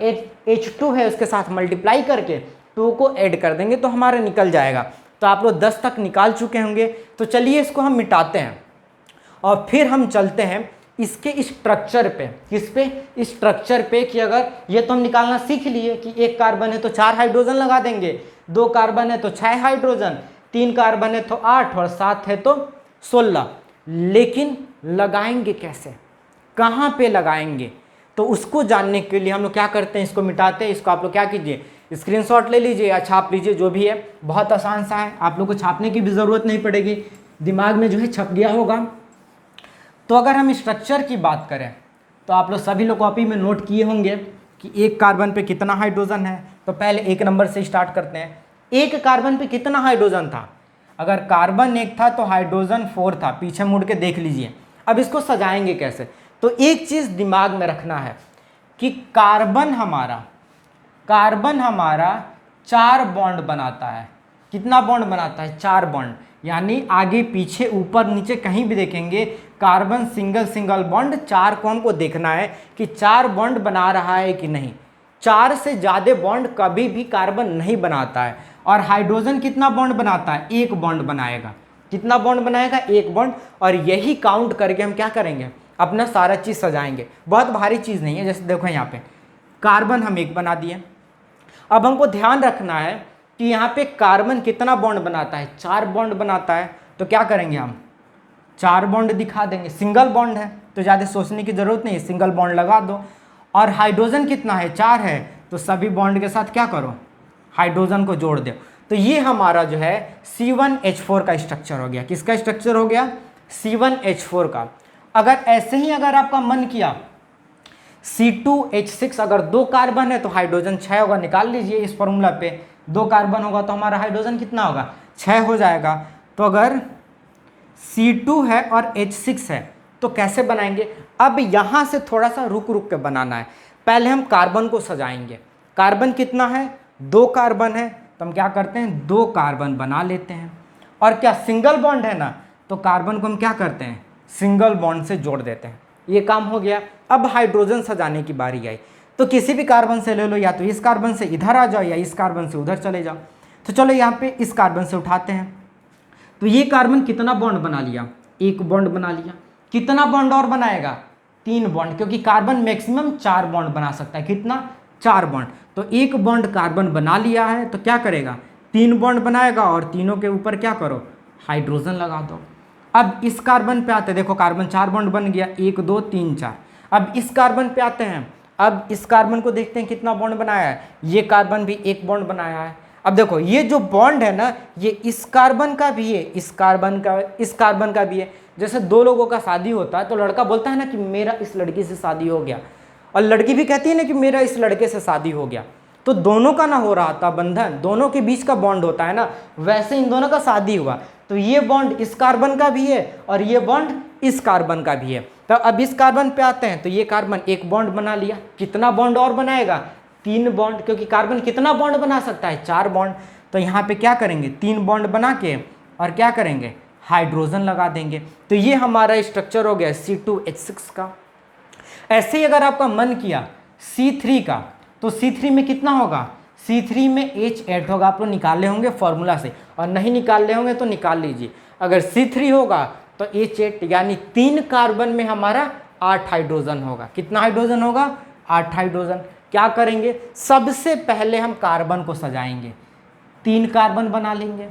H2 है उसके साथ मल्टीप्लाई करके 2 को ऐड कर देंगे तो हमारा निकल जाएगा। तो आप लोग 10 तक निकाल चुके होंगे। तो चलिए इसको हम मिटाते हैं और फिर हम चलते हैं इसके स्ट्रक्चर पे। किस पे, स्ट्रक्चर पे, कि अगर ये तो हम निकालना सीख लिए कि 1 कार्बन है तो 4 हाइड्रोजन लगा देंगे, 2 कार्बन है तो 6 हाइड्रोजन, 3 कार्बन है तो 8 और 7 है तो 16। लेकिन लगाएंगे कैसे, कहाँ पे लगाएंगे, तो उसको जानने के लिए हम लोग क्या करते हैं, इसको मिटाते हैं। इसको आप लोग क्या कीजिए, स्क्रीनशॉट ले लीजिए या छाप लीजिए, जो भी है। बहुत आसान सा है, आप लोग को छापने की भी ज़रूरत नहीं पड़ेगी, दिमाग में जो है छप गया होगा। तो अगर हम स्ट्रक्चर की बात करें तो आप लोग सभी लोग कॉपी में नोट किए होंगे कि 1 कार्बन पे कितना हाइड्रोजन है। तो पहले 1 नंबर से स्टार्ट करते हैं। 1 कार्बन पे कितना हाइड्रोजन था, अगर कार्बन 1 था तो हाइड्रोजन 4 था। पीछे मुड़ के देख लीजिए। अब इसको सजाएंगे कैसे, तो एक चीज़ दिमाग में रखना है कि कार्बन हमारा 4 बॉन्ड बनाता है। कितना बॉन्ड बनाता है, 4 बॉन्ड। यानी आगे पीछे ऊपर नीचे कहीं भी देखेंगे कार्बन सिंगल बॉन्ड 4 को हमको देखना है कि 4 बॉन्ड बना रहा है कि नहीं। 4 से ज़्यादा बॉन्ड कभी भी कार्बन नहीं बनाता है। और हाइड्रोजन कितना बॉन्ड बनाता है, 1 बॉन्ड बनाएगा। कितना बॉन्ड बनाएगा, 1 बॉन्ड। और यही काउंट करके हम क्या करेंगे, अपना सारा चीज़ सजाएंगे। बहुत भारी चीज़ नहीं है। जैसे देखो यहाँ पे कार्बन हम 1 बना दिए। अब हमको ध्यान रखना है कि यहाँ पे कार्बन कितना बॉन्ड बनाता है, 4 बॉन्ड बनाता है। तो क्या करेंगे, हम 4 बॉन्ड दिखा देंगे। सिंगल बॉन्ड है तो ज़्यादा सोचने की ज़रूरत नहीं है, सिंगल बॉन्ड लगा दो। और हाइड्रोजन कितना है, 4 है, तो सभी बॉन्ड के साथ क्या करो, हाइड्रोजन को जोड़ दो। तो ये हमारा जो है C1H4 का स्ट्रक्चर हो गया। किसका स्ट्रक्चर हो गया, C1H4 का। अगर ऐसे ही अगर आपका मन किया C2H6, अगर 2 कार्बन है तो हाइड्रोजन 6 होगा। निकाल लीजिए इस फॉर्मूला पे, 2 कार्बन होगा तो हमारा हाइड्रोजन कितना होगा, 6 हो जाएगा। तो अगर C2 है और H6 है तो कैसे बनाएंगे। अब यहाँ से थोड़ा सा रुक के बनाना है। पहले हम कार्बन को सजाएंगे। कार्बन कितना है, 2 कार्बन है, तो हम क्या करते हैं, 2 कार्बन बना लेते हैं। और क्या सिंगल बॉन्ड है ना, तो कार्बन को हम क्या करते हैं, सिंगल बॉन्ड से जोड़ देते हैं। ये काम हो गया। अब हाइड्रोजन सजाने की बारी आई। तो किसी भी कार्बन से ले लो, या तो इस कार्बन से इधर आ जाओ या इस कार्बन से उधर चले जाओ। तो चलो यहाँ पे इस कार्बन से उठाते हैं। तो ये कार्बन कितना बॉन्ड बना लिया, 1 बॉन्ड बना लिया। कितना बॉन्ड और बनाएगा, 3 बॉन्ड, क्योंकि कार्बन मैक्सिमम 4 बॉन्ड बना सकता है। कितना, 4 बॉन्ड। तो 1 बॉन्ड कार्बन बना लिया है तो क्या करेगा, 3 बॉन्ड बनाएगा और तीनों के ऊपर क्या करो, हाइड्रोजन लगा दो। अब इस कार्बन पे आते हैं, देखो कार्बन 4 बॉन्ड बन गया, 1 2 3 4। अब इस कार्बन पे आते हैं। अब इस कार्बन को देखते हैं कितना बॉन्ड बनाया है। ये कार्बन भी 1 बॉन्ड बनाया है। अब देखो ये जो बॉन्ड है ना, ये इस कार्बन का भी है, इस कार्बन का भी है। जैसे 2 लोगों का शादी होता है तो लड़का बोलता है ना कि मेरा इस लड़की से शादी हो गया, और लड़की भी कहती है ना कि मेरा इस लड़के से शादी हो गया। तो दोनों का ना हो रहा था बंधन, दोनों के बीच का बॉन्ड होता है ना, वैसे इन दोनों का शादी हुआ। तो ये बॉन्ड इस कार्बन का भी है और ये बॉन्ड इस कार्बन का भी है। तो अब इस कार्बन पे आते हैं। तो ये कार्बन 1 बॉन्ड बना लिया। कितना बॉन्ड और बनाएगा, 3 बॉन्ड, क्योंकि कार्बन कितना बॉन्ड बना सकता है, 4 बॉन्ड। तो यहाँ पे क्या करेंगे, 3 बॉन्ड बना के और क्या करेंगे, हाइड्रोजन लगा देंगे। तो ये हमारा स्ट्रक्चर हो गया C2H6 का। ऐसे ही अगर आपका मन किया C3 का, तो C3 में कितना होगा, C3 में H8 होगा। आप लोग निकाले होंगे फॉर्मूला से, और नहीं निकाले होंगे तो निकाल लीजिए। अगर C3 होगा तो H8, यानी 3 कार्बन में हमारा 8 हाइड्रोजन होगा। कितना हाइड्रोजन होगा, 8 हाइड्रोजन। क्या करेंगे, सबसे पहले हम कार्बन को सजाएंगे। 3 कार्बन बना लेंगे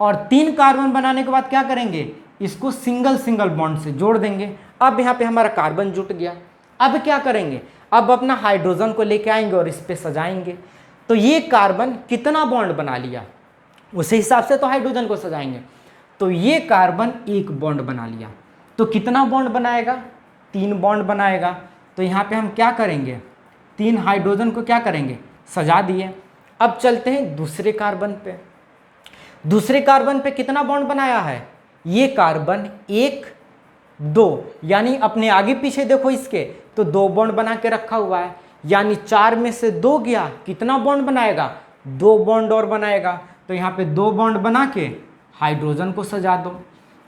और 3 कार्बन बनाने के बाद क्या करेंगे, इसको सिंगल बॉन्ड से जोड़ देंगे। अब यहाँ पे हमारा कार्बन जुट गया। अब क्या करेंगे, अब अपना हाइड्रोजन को लेके आएंगे और इस पे सजाएंगे। तो ये कार्बन कितना बॉन्ड बना लिया, उसी हिसाब से तो हाइड्रोजन को सजाएंगे। तो ये कार्बन एक बॉन्ड बना लिया, तो कितना बॉन्ड बनाएगा? 3 बॉन्ड बनाएगा। तो यहाँ पे हम क्या करेंगे? 3 हाइड्रोजन को क्या करेंगे? सजा दिए। अब चलते हैं दूसरे कार्बन पे। दूसरे कार्बन पे कितना बॉन्ड बनाया है? ये कार्बन 1 2, यानी अपने आगे पीछे देखो इसके, तो 2 बॉन्ड बना के रखा हुआ है, यानी 4 में से 2 गया, कितना बॉन्ड बनाएगा? 2 बॉन्ड और बनाएगा। तो यहाँ पे 2 बॉन्ड बना के हाइड्रोजन को सजा दो।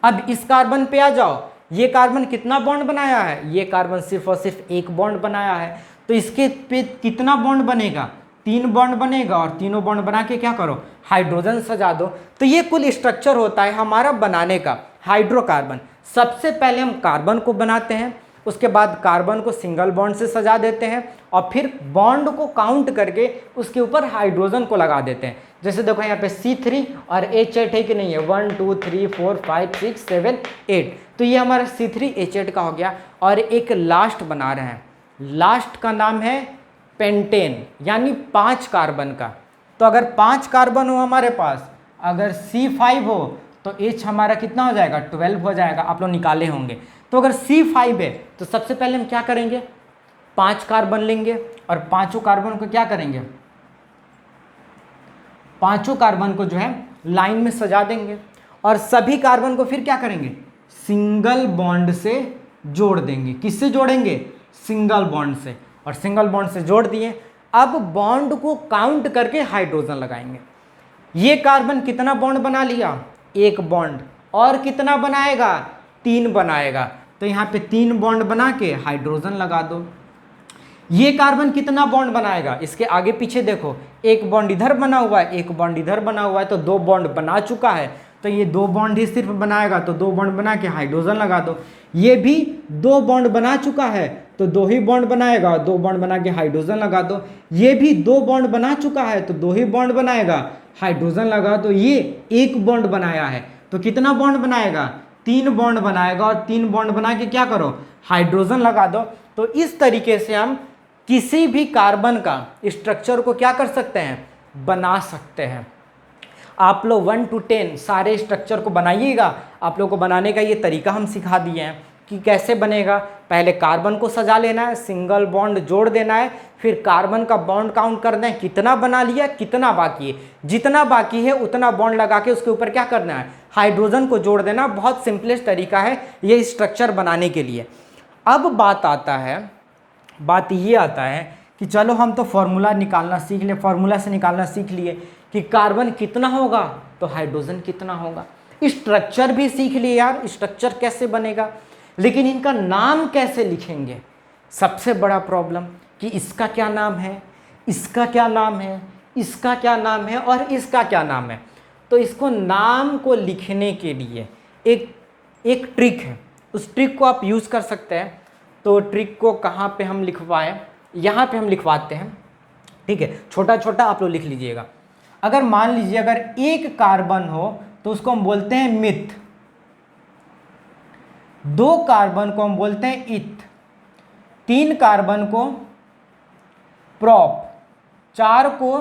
अब इस कार्बन पे आ जाओ, ये कार्बन कितना बॉन्ड बनाया है? ये कार्बन सिर्फ और सिर्फ 1 बॉन्ड बनाया है, तो इसके पे कितना बॉन्ड बनेगा? 3 बॉन्ड बनेगा, और तीनों बॉन्ड बना के क्या करो? हाइड्रोजन सजा दो। तो ये कुल स्ट्रक्चर होता है हमारा बनाने का हाइड्रोकार्बन। सबसे पहले हम कार्बन को बनाते हैं, उसके बाद कार्बन को सिंगल बॉन्ड से सजा देते हैं, और फिर बॉन्ड को काउंट करके उसके ऊपर हाइड्रोजन को लगा देते हैं। जैसे देखो यहाँ पे C3 और H8 है कि नहीं है? 1 2 3 4 5 6 7 8, तो ये हमारा C3H8 का हो गया। और एक लास्ट बना रहे हैं, लास्ट का नाम है पेंटेन, यानी 5 कार्बन का। तो अगर 5 कार्बन हो हमारे पास, अगर C5 हो तो H हमारा कितना हो जाएगा? 12 हो जाएगा, आप लोग निकाले होंगे। तो अगर C5 है तो सबसे पहले हम क्या करेंगे? 5 कार्बन लेंगे और पांचों कार्बन को क्या करेंगे? पांचों कार्बन को जो है लाइन में सजा देंगे, और सभी कार्बन को फिर क्या करेंगे? सिंगल बॉन्ड से जोड़ देंगे। किससे जोड़ेंगे? सिंगल बॉन्ड से। और सिंगल बॉन्ड से जोड़ दिए। अब बॉन्ड को काउंट करके हाइड्रोजन लगाएंगे। ये कार्बन कितना बॉन्ड बना लिया? 1 बॉन्ड। और कितना बनाएगा? 3 बनाएगा। तो यहाँ पे 3 बॉन्ड बना के हाइड्रोजन लगा दो। ये कार्बन कितना बॉन्ड बनाएगा? इसके आगे पीछे देखो, 1 बॉन्ड इधर बना हुआ है, 1 बॉन्ड इधर बना हुआ है, तो 2 बॉन्ड बना चुका है। तो ये 2 बॉन्ड ही सिर्फ बनाएगा, तो 2 बॉन्ड बना के हाइड्रोजन लगा दो। ये भी 2 बॉन्ड बना चुका है, तो 2 ही बॉन्ड बनाएगा, 2 बॉन्ड बना के हाइड्रोजन लगा दो। ये भी 2 बॉन्ड बना चुका है, तो 2 ही बॉन्ड बनाएगा, हाइड्रोजन लगा दो। ये 1 बॉन्ड बनाया है, तो कितना बॉन्ड बनाएगा? 3 बॉन्ड बनाएगा, और 3 बॉन्ड बना के क्या करो? हाइड्रोजन लगा दो। तो इस तरीके से हम किसी भी कार्बन का स्ट्रक्चर को क्या कर सकते हैं? बना सकते हैं। आप लोग 1 to 10 सारे स्ट्रक्चर को बनाइएगा। आप लोग को बनाने का ये तरीका हम सिखा दिए हैं कि कैसे बनेगा। पहले कार्बन को सजा लेना है, सिंगल बॉन्ड जोड़ देना है, फिर कार्बन का बॉन्ड काउंट करना है, कितना बना लिया, कितना बाकी है, जितना बाकी है उतना बॉन्ड लगा के उसके ऊपर क्या करना है? हाइड्रोजन को जोड़ देना। बहुत सिंपलेस्ट तरीका है ये स्ट्रक्चर बनाने के लिए। अब बात ये आता है कि चलो हम तो फॉर्मूला निकालना सीख ले, फॉर्मूला से निकालना सीख लिए कि कार्बन कितना होगा तो हाइड्रोजन कितना होगा। स्ट्रक्चर भी सीख लिए यार, स्ट्रक्चर कैसे बनेगा, लेकिन इनका नाम कैसे लिखेंगे? सबसे बड़ा प्रॉब्लम कि इसका क्या नाम है, इसका क्या नाम है, इसका क्या नाम है, और इसका क्या नाम है। तो इसको नाम को लिखने के लिए एक ट्रिक है, उस ट्रिक को आप यूज़ कर सकते हैं। तो ट्रिक को कहाँ पे हम लिखवाएं? यहाँ पे हम लिखवाते हैं, ठीक है। छोटा छोटा आप लोग लिख लीजिएगा। अगर मान लीजिए अगर 1 कार्बन हो तो उसको हम बोलते हैं मिथ, 2 कार्बन को हम बोलते हैं इथ, 3 कार्बन को प्रॉप, 4 को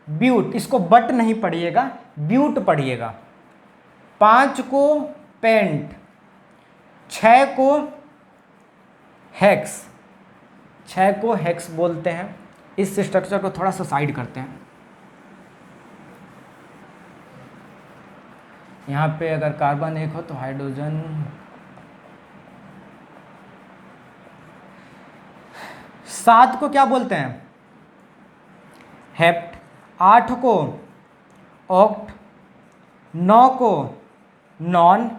ब्यूट, इसको बट नहीं पढ़िएगा, ब्यूट पढ़िएगा, 5 को पेंट, 6 को हेक्स, 6 को हेक्स बोलते हैं। इस स्ट्रक्चर को थोड़ा सा साइड करते हैं। यहाँ पे अगर कार्बन 1 हो तो हाइड्रोजन, 7 को क्या बोलते हैं? हेप्ट, 8 को ऑक्ट, 9 को नॉन,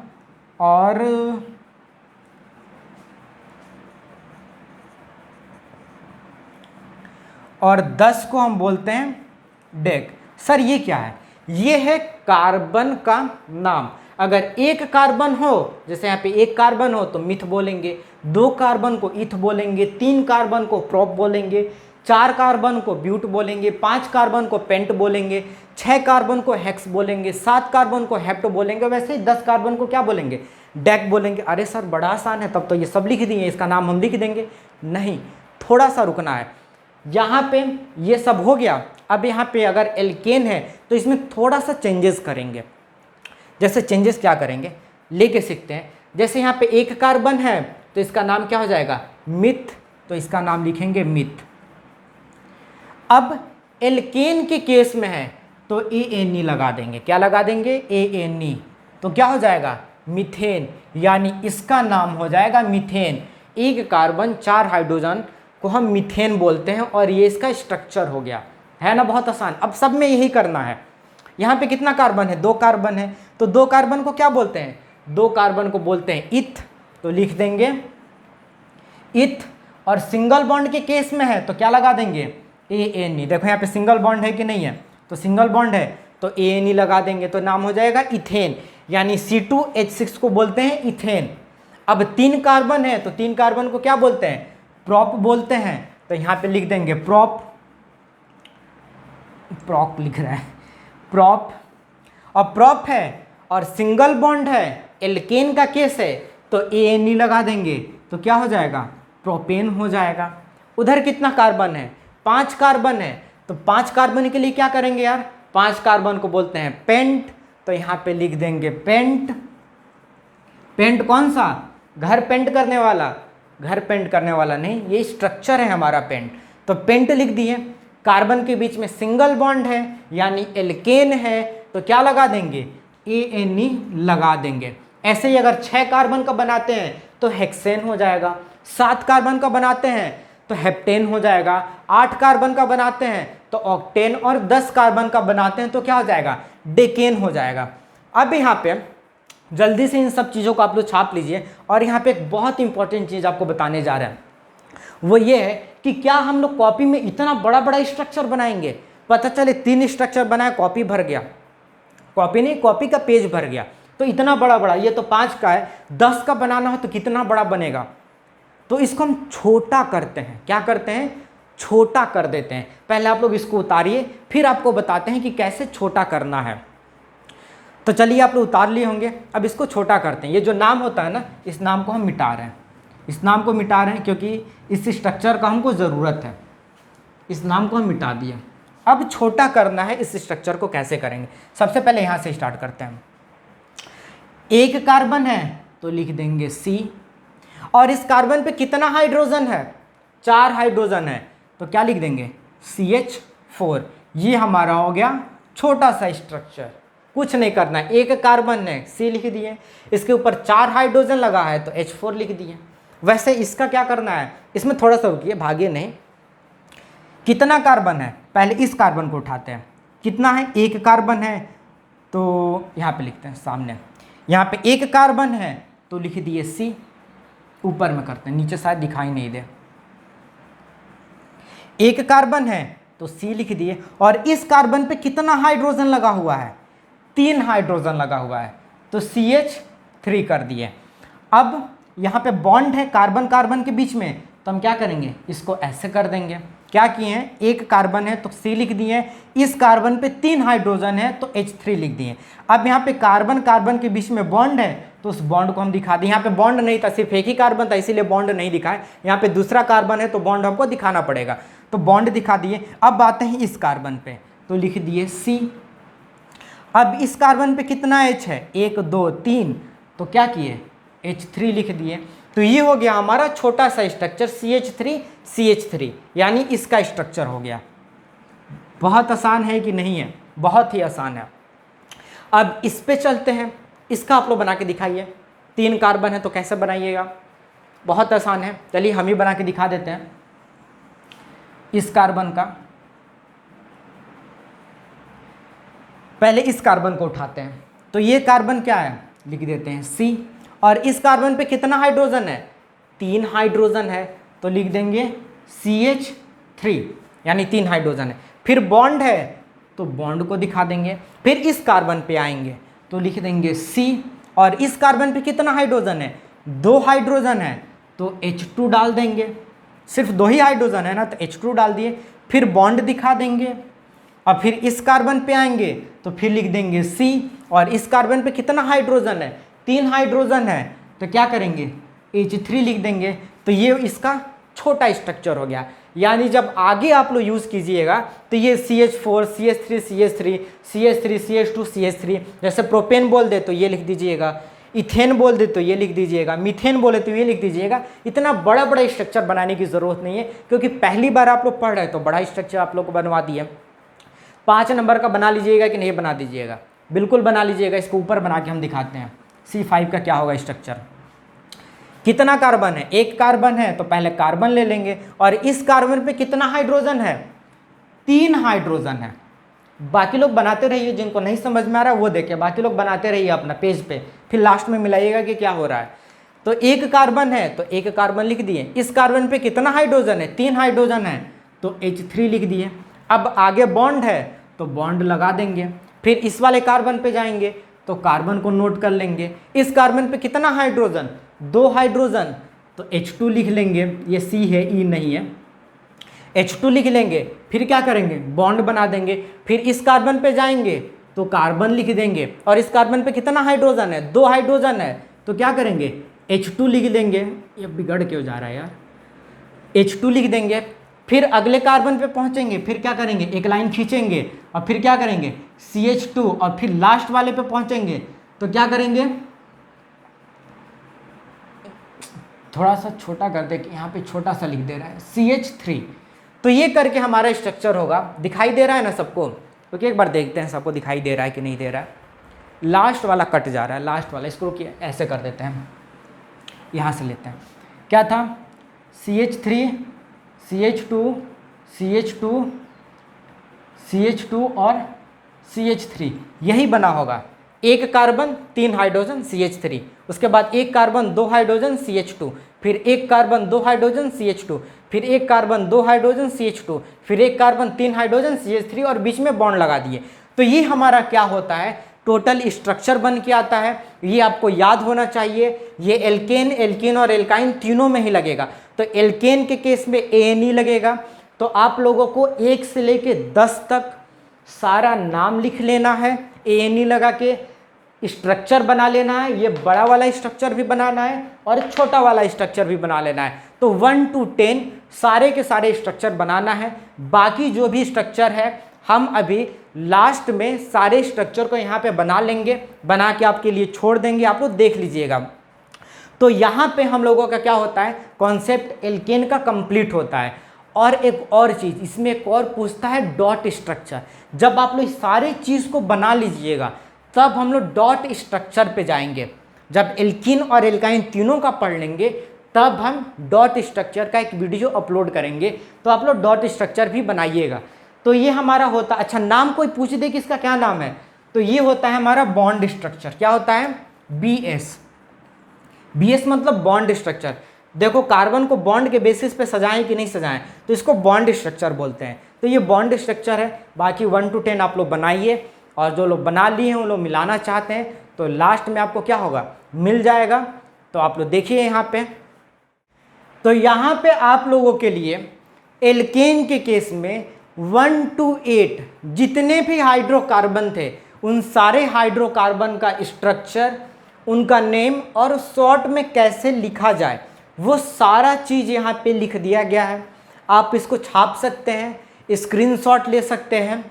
और 10 को हम बोलते हैं डेक। सर ये क्या है? ये है कार्बन का नाम। अगर 1 कार्बन हो, जैसे यहाँ पे 1 कार्बन हो तो मिथ बोलेंगे, 2 कार्बन को इथ बोलेंगे, 3 कार्बन को प्रॉप बोलेंगे, 4 कार्बन को ब्यूट बोलेंगे, 5 कार्बन को पेंट बोलेंगे, 6 कार्बन को हेक्स बोलेंगे, 7 कार्बन को हेप्ट बोलेंगे, वैसे ही 10 कार्बन को क्या बोलेंगे? डेक बोलेंगे। अरे सर बड़ा आसान है, तब तो ये सब लिख दिए, इसका नाम हम लिख देंगे। नहीं, थोड़ा सा रुकना है। यहाँ पे ये सब हो गया। अब यहाँ पे अगर एल्केन है तो इसमें थोड़ा सा चेंजेस करेंगे। जैसे चेंजेस क्या करेंगे लेके सीखते हैं। जैसे यहाँ पे एक कार्बन है तो इसका नाम क्या हो जाएगा, मिथ, तो इसका नाम लिखेंगे मिथ। अब एल्केन के केस में है तो ANE लगा देंगे। क्या लगा देंगे, ANE, तो क्या हो जाएगा, मीथेन, यानी इसका नाम हो जाएगा मीथेन। एक कार्बन 4 हाइड्रोजन को हम मीथेन बोलते हैं और ये इसका स्ट्रक्चर हो गया, है ना, बहुत आसान। अब सब में यही करना है। यहाँ पे कितना कार्बन है, 2 कार्बन है, तो 2 कार्बन को क्या बोलते हैं, 2 कार्बन को बोलते हैं इथ, तो लिख देंगे इथ। और सिंगल बॉन्ड के केस में है तो क्या लगा देंगे, ANE। देखो यहाँ पे सिंगल बॉन्ड है कि नहीं है, तो सिंगल बॉन्ड है तो ANE लगा देंगे, तो नाम हो जाएगा इथेन, यानी C2H6 को बोलते हैं इथेन। अब 3 कार्बन है तो 3 कार्बन को क्या बोलते हैं, प्रोप बोलते हैं, तो यहाँ पे लिख देंगे प्रोप, प्रोप लिख रहा है, प्रोप। और प्रोप है और सिंगल बॉन्ड है, एल्केन का केस है तो ANE लगा देंगे, तो क्या हो जाएगा, प्रोपेन हो जाएगा। उधर कितना कार्बन है, 5 कार्बन है, तो 5 कार्बन के लिए क्या करेंगे यार, 5 कार्बन को बोलते हैं पेंट, तो यहाँ पे लिख देंगे पेंट। पेंट कौन सा, घर पेंट करने वाला, घर पेंट करने वाला नहीं, ये स्ट्रक्चर है हमारा पेंट, तो पेंट लिख दिए। कार्बन के बीच में सिंगल बॉन्ड है यानी एल्केन है, तो क्या लगा देंगे, ANE लगा देंगे। ऐसे ही अगर 6 कार्बन का बनाते हैं तो हेक्सेन हो जाएगा, 7 कार्बन का बनाते हैं तो हेप्टेन हो जाएगा, 8 कार्बन का बनाते हैं तो ऑक्टेन, और 10 कार्बन का बनाते हैं तो क्या हो जाएगा, डेकेन हो जाएगा। अब यहाँ पे जल्दी से इन सब चीज़ों को आप लोग छाप लीजिए। और यहाँ पे एक बहुत इंपॉर्टेंट चीज़ आपको बताने जा रहे हैं, वो ये है कि क्या हम लोग कॉपी में इतना बड़ा बड़ा स्ट्रक्चर बनाएंगे, पता चले 3 स्ट्रक्चर बनाए, कॉपी भर गया, कॉपी नहीं, कॉपी का पेज भर गया, तो इतना बड़ा बड़ा, ये तो 5 का है, 10 का बनाना हो तो कितना बड़ा बनेगा। तो इसको हम छोटा करते हैं, क्या करते हैं, छोटा कर देते हैं। पहले आप लोग इसको उतारिए, फिर आपको बताते हैं कि कैसे छोटा करना है। तो चलिए आप लोग उतार लिए होंगे, अब इसको छोटा करते हैं। ये जो नाम होता है ना, इस नाम को हम मिटा रहे हैं, इस नाम को मिटा रहे हैं क्योंकि इस स्ट्रक्चर का हमको ज़रूरत है, इस नाम को हम मिटा दिए। अब छोटा करना है, इस स्ट्रक्चर को कैसे करेंगे, सबसे पहले यहाँ से स्टार्ट करते हैं। एक कार्बन है तो लिख देंगे C, और इस कार्बन पे कितना हाइड्रोजन है, 4 हाइड्रोजन है, तो क्या लिख देंगे, CH4। ये हमारा हो गया छोटा सा स्ट्रक्चर, कुछ नहीं करना है। एक कार्बन है, C लिख दिए, इसके ऊपर 4 हाइड्रोजन लगा है तो H4 लिख दिए। वैसे इसका क्या करना है, इसमें थोड़ा सा रुकिए, भागिए नहीं। कितना कार्बन है, पहले इस कार्बन को उठाते हैं, कितना है, एक कार्बन है, तो यहाँ पे लिखते हैं सामने, यहाँ पे एक कार्बन है तो लिख दिए C, ऊपर में करते हैं, नीचे शायद दिखाई नहीं दे। एक कार्बन है तो C लिख दिए, और इस कार्बन पे कितना हाइड्रोजन लगा हुआ है, 3 हाइड्रोजन लगा हुआ है, तो CH3 कर दिए। अब यहाँ पे बॉन्ड है कार्बन कार्बन के बीच में, तो हम क्या करेंगे, इसको ऐसे कर देंगे। क्या किए हैं, एक कार्बन है तो C लिख दिए, इस कार्बन पे 3 हाइड्रोजन है तो H3 लिख दिए। अब यहाँ पे कार्बन कार्बन के बीच में बॉन्ड है तो उस बॉन्ड को हम दिखा दें। यहाँ पे बॉन्ड नहीं था, सिर्फ एक ही कार्बन था, इसीलिए बॉन्ड नहीं दिखाए। यहाँ पे दूसरा कार्बन है तो बॉन्ड हमको दिखाना पड़ेगा, तो बॉन्ड दिखा दिए। अब आते हैं इस कार्बन पे, तो लिख दिए C। अब इस कार्बन पे कितना H है, 1 2 3, तो क्या किए, H3 लिख दिए। तो ये हो गया हमारा छोटा सा स्ट्रक्चर, CH3 यानी इसका स्ट्रक्चर हो गया। बहुत आसान है कि नहीं है, बहुत ही आसान है। अब इस पे चलते हैं, इसका आप लोग बना के दिखाइए। 3 कार्बन है तो कैसे बनाइएगा, बहुत आसान है, चलिए हम ही बना के दिखा देते हैं। इस कार्बन का, पहले इस कार्बन को उठाते हैं, तो ये कार्बन क्या है, लिख देते हैं C। और इस कार्बन पे कितना हाइड्रोजन है, 3 हाइड्रोजन है, तो लिख देंगे CH3 यानी 3 हाइड्रोजन है। फिर बॉन्ड है तो बॉन्ड को दिखा देंगे। फिर इस कार्बन पे आएंगे तो लिख देंगे C, और इस कार्बन पे कितना हाइड्रोजन है, 2 हाइड्रोजन है, तो H2 डाल देंगे। सिर्फ 2 ही हाइड्रोजन है ना, तो H2 डाल दिए। फिर बॉन्ड दिखा देंगे, और फिर इस कार्बन पे आएंगे तो फिर लिख देंगे C, और इस कार्बन पे कितना हाइड्रोजन है, 3 हाइड्रोजन है, तो क्या करेंगे, H3 लिख देंगे। तो ये इसका छोटा स्ट्रक्चर हो गया। यानी जब आगे आप लोग यूज़ कीजिएगा तो ये CH4 CH3 CH3 CH3 CH2 CH3, जैसे प्रोपेन बोल दे तो ये लिख दीजिएगा, इथेन बोल दे तो ये लिख दीजिएगा, मीथेन बोले तो ये लिख दीजिएगा। इतना बड़ा बड़ा स्ट्रक्चर बनाने की ज़रूरत नहीं है, क्योंकि पहली बार आप लोग पढ़ रहे हैं तो बड़ा स्ट्रक्चर आप लोग को बनवा दिए। 5 नंबर का बना लीजिएगा कि नहीं बना दीजिएगा? बिल्कुल बना लीजिएगा। इसको ऊपर बना के हम दिखाते हैं C5 का क्या होगा स्ट्रक्चर। कितना कार्बन है? एक कार्बन है, तो पहले कार्बन ले लेंगे, और इस कार्बन पे कितना हाइड्रोजन है? 3 हाइड्रोजन है। बाकी लोग बनाते रहिए, जिनको नहीं समझ में आ रहा है वो देखिए, बाकी लोग बनाते रहिए अपना पेज पे, फिर लास्ट में मिलाइएगा कि क्या हो रहा है। तो एक कार्बन है तो एक कार्बन लिख दिए। इस कार्बन पे कितना हाइड्रोजन है? 3 हाइड्रोजन है, तो H3 लिख दिए। अब आगे बॉन्ड है तो बॉन्ड लगा देंगे। फिर इस वाले कार्बन पे जाएंगे तो कार्बन को नोट कर लेंगे। इस कार्बन पे कितना हाइड्रोजन? 2 हाइड्रोजन, तो H2 लिख लेंगे। ये C है, E नहीं है। H2 लिख लेंगे। फिर क्या करेंगे? बॉन्ड बना देंगे। फिर इस कार्बन पे जाएंगे तो कार्बन लिख देंगे, और इस कार्बन पे कितना हाइड्रोजन है? 2 हाइड्रोजन है, तो क्या करेंगे? H2 लिख देंगे। ये बिगड़ क्यों जा रहा है यार? H2 लिख देंगे। फिर अगले कार्बन पे पहुंचेंगे, फिर क्या करेंगे? एक लाइन खींचेंगे, और फिर क्या करेंगे? CH2, और फिर लास्ट वाले पे पहुंचेंगे तो क्या करेंगे? थोड़ा सा छोटा कर दे कि यहाँ पे छोटा सा लिख दे रहा है, CH3। तो ये करके हमारा स्ट्रक्चर होगा। दिखाई दे रहा है ना सबको? क्योंकि एक बार देखते हैं सबको दिखाई दे रहा है कि नहीं दे रहा है। लास्ट वाला कट जा रहा है, लास्ट वाला, इसको रुकिए ऐसे कर देते हैं, यहाँ से लेते हैं। क्या था? CH3 CH2 CH2 CH2 और CH3, यही बना होगा। एक कार्बन 3 हाइड्रोजन CH3, उसके बाद एक कार्बन 2 हाइड्रोजन CH2, फिर एक कार्बन 2 हाइड्रोजन CH2, फिर एक कार्बन 2 हाइड्रोजन CH2, फिर एक कार्बन 3 हाइड्रोजन CH3, और बीच में बॉन्ड लगा दिए। तो ये हमारा क्या होता है? टोटल स्ट्रक्चर बन के आता है। ये आपको याद होना चाहिए। ये एल्केन, एल्कीन और एल्काइन तीनों में ही लगेगा। तो एल्केन के केस में ANE लगेगा। तो आप लोगों को 1 से लेके 10 तक सारा नाम लिख लेना है, ANE लगा के स्ट्रक्चर बना लेना है। ये बड़ा वाला स्ट्रक्चर भी बनाना है और छोटा वाला स्ट्रक्चर भी बना लेना है। तो 1 to 10 सारे के सारे स्ट्रक्चर बनाना है। बाकी जो भी स्ट्रक्चर है हम अभी लास्ट में सारे स्ट्रक्चर को यहाँ पे बना लेंगे, बना के आपके लिए छोड़ देंगे, आप लोग देख लीजिएगा। तो यहाँ पे हम लोगों का क्या होता है? कॉन्सेप्ट एल्केन का कंप्लीट होता है। और एक और चीज़ इसमें एक और पूछता है, डॉट स्ट्रक्चर। जब आप लोग सारे चीज़ को बना लीजिएगा तब हम लोग डॉट स्ट्रक्चर पे जाएंगे। जब एल्कीन और एल्काइन तीनों का पढ़ लेंगे तब हम डॉट स्ट्रक्चर का एक वीडियो अपलोड करेंगे, तो आप लोग डॉट स्ट्रक्चर भी बनाइएगा। तो ये हमारा होता। अच्छा, नाम कोई पूछ दे कि इसका क्या नाम है, तो ये होता है हमारा बॉन्ड स्ट्रक्चर। क्या होता है? BS मतलब बॉन्ड स्ट्रक्चर। देखो कार्बन को बॉन्ड के बेसिस पे सजाएं कि नहीं सजाएं, तो इसको बॉन्ड स्ट्रक्चर बोलते हैं। तो ये बॉन्ड स्ट्रक्चर है। बाकी 1 to 10 आप लोग बनाइए, और जो लोग बना लिए हैं वो लोग मिलाना चाहते हैं तो लास्ट में आपको क्या होगा? मिल जाएगा। तो आप लोग देखिए यहाँ पे। तो यहाँ पे आप लोगों के लिए एल्केन के केस में 1 to 8 जितने भी हाइड्रोकार्बन थे उन सारे हाइड्रोकार्बन का स्ट्रक्चर, उनका नेम और शॉर्ट में कैसे लिखा जाए वो सारा चीज़ यहाँ पे लिख दिया गया है। आप इसको छाप सकते हैं, स्क्रीनशॉट ले सकते हैं।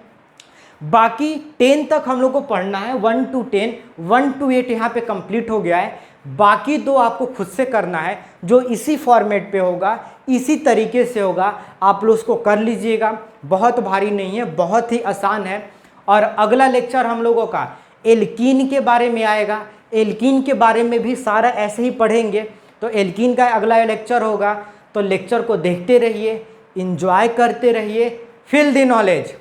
बाकी 10 तक हम लोग को पढ़ना है, 1 to 10, 1 to 8 यहाँ पे कंप्लीट हो गया है। बाकी 2 आपको खुद से करना है, जो इसी फॉर्मेट पे होगा, इसी तरीके से होगा। आप लोग उसको कर लीजिएगा। बहुत भारी नहीं है, बहुत ही आसान है। और अगला लेक्चर हम लोगों का एल्कीन के बारे में आएगा। एल्कीन के बारे में भी सारा ऐसे ही पढ़ेंगे। तो एल्कीन का अगला लेक्चर होगा। तो लेक्चर को देखते रहिए, एंजॉय करते रहिए, फील द नॉलेज।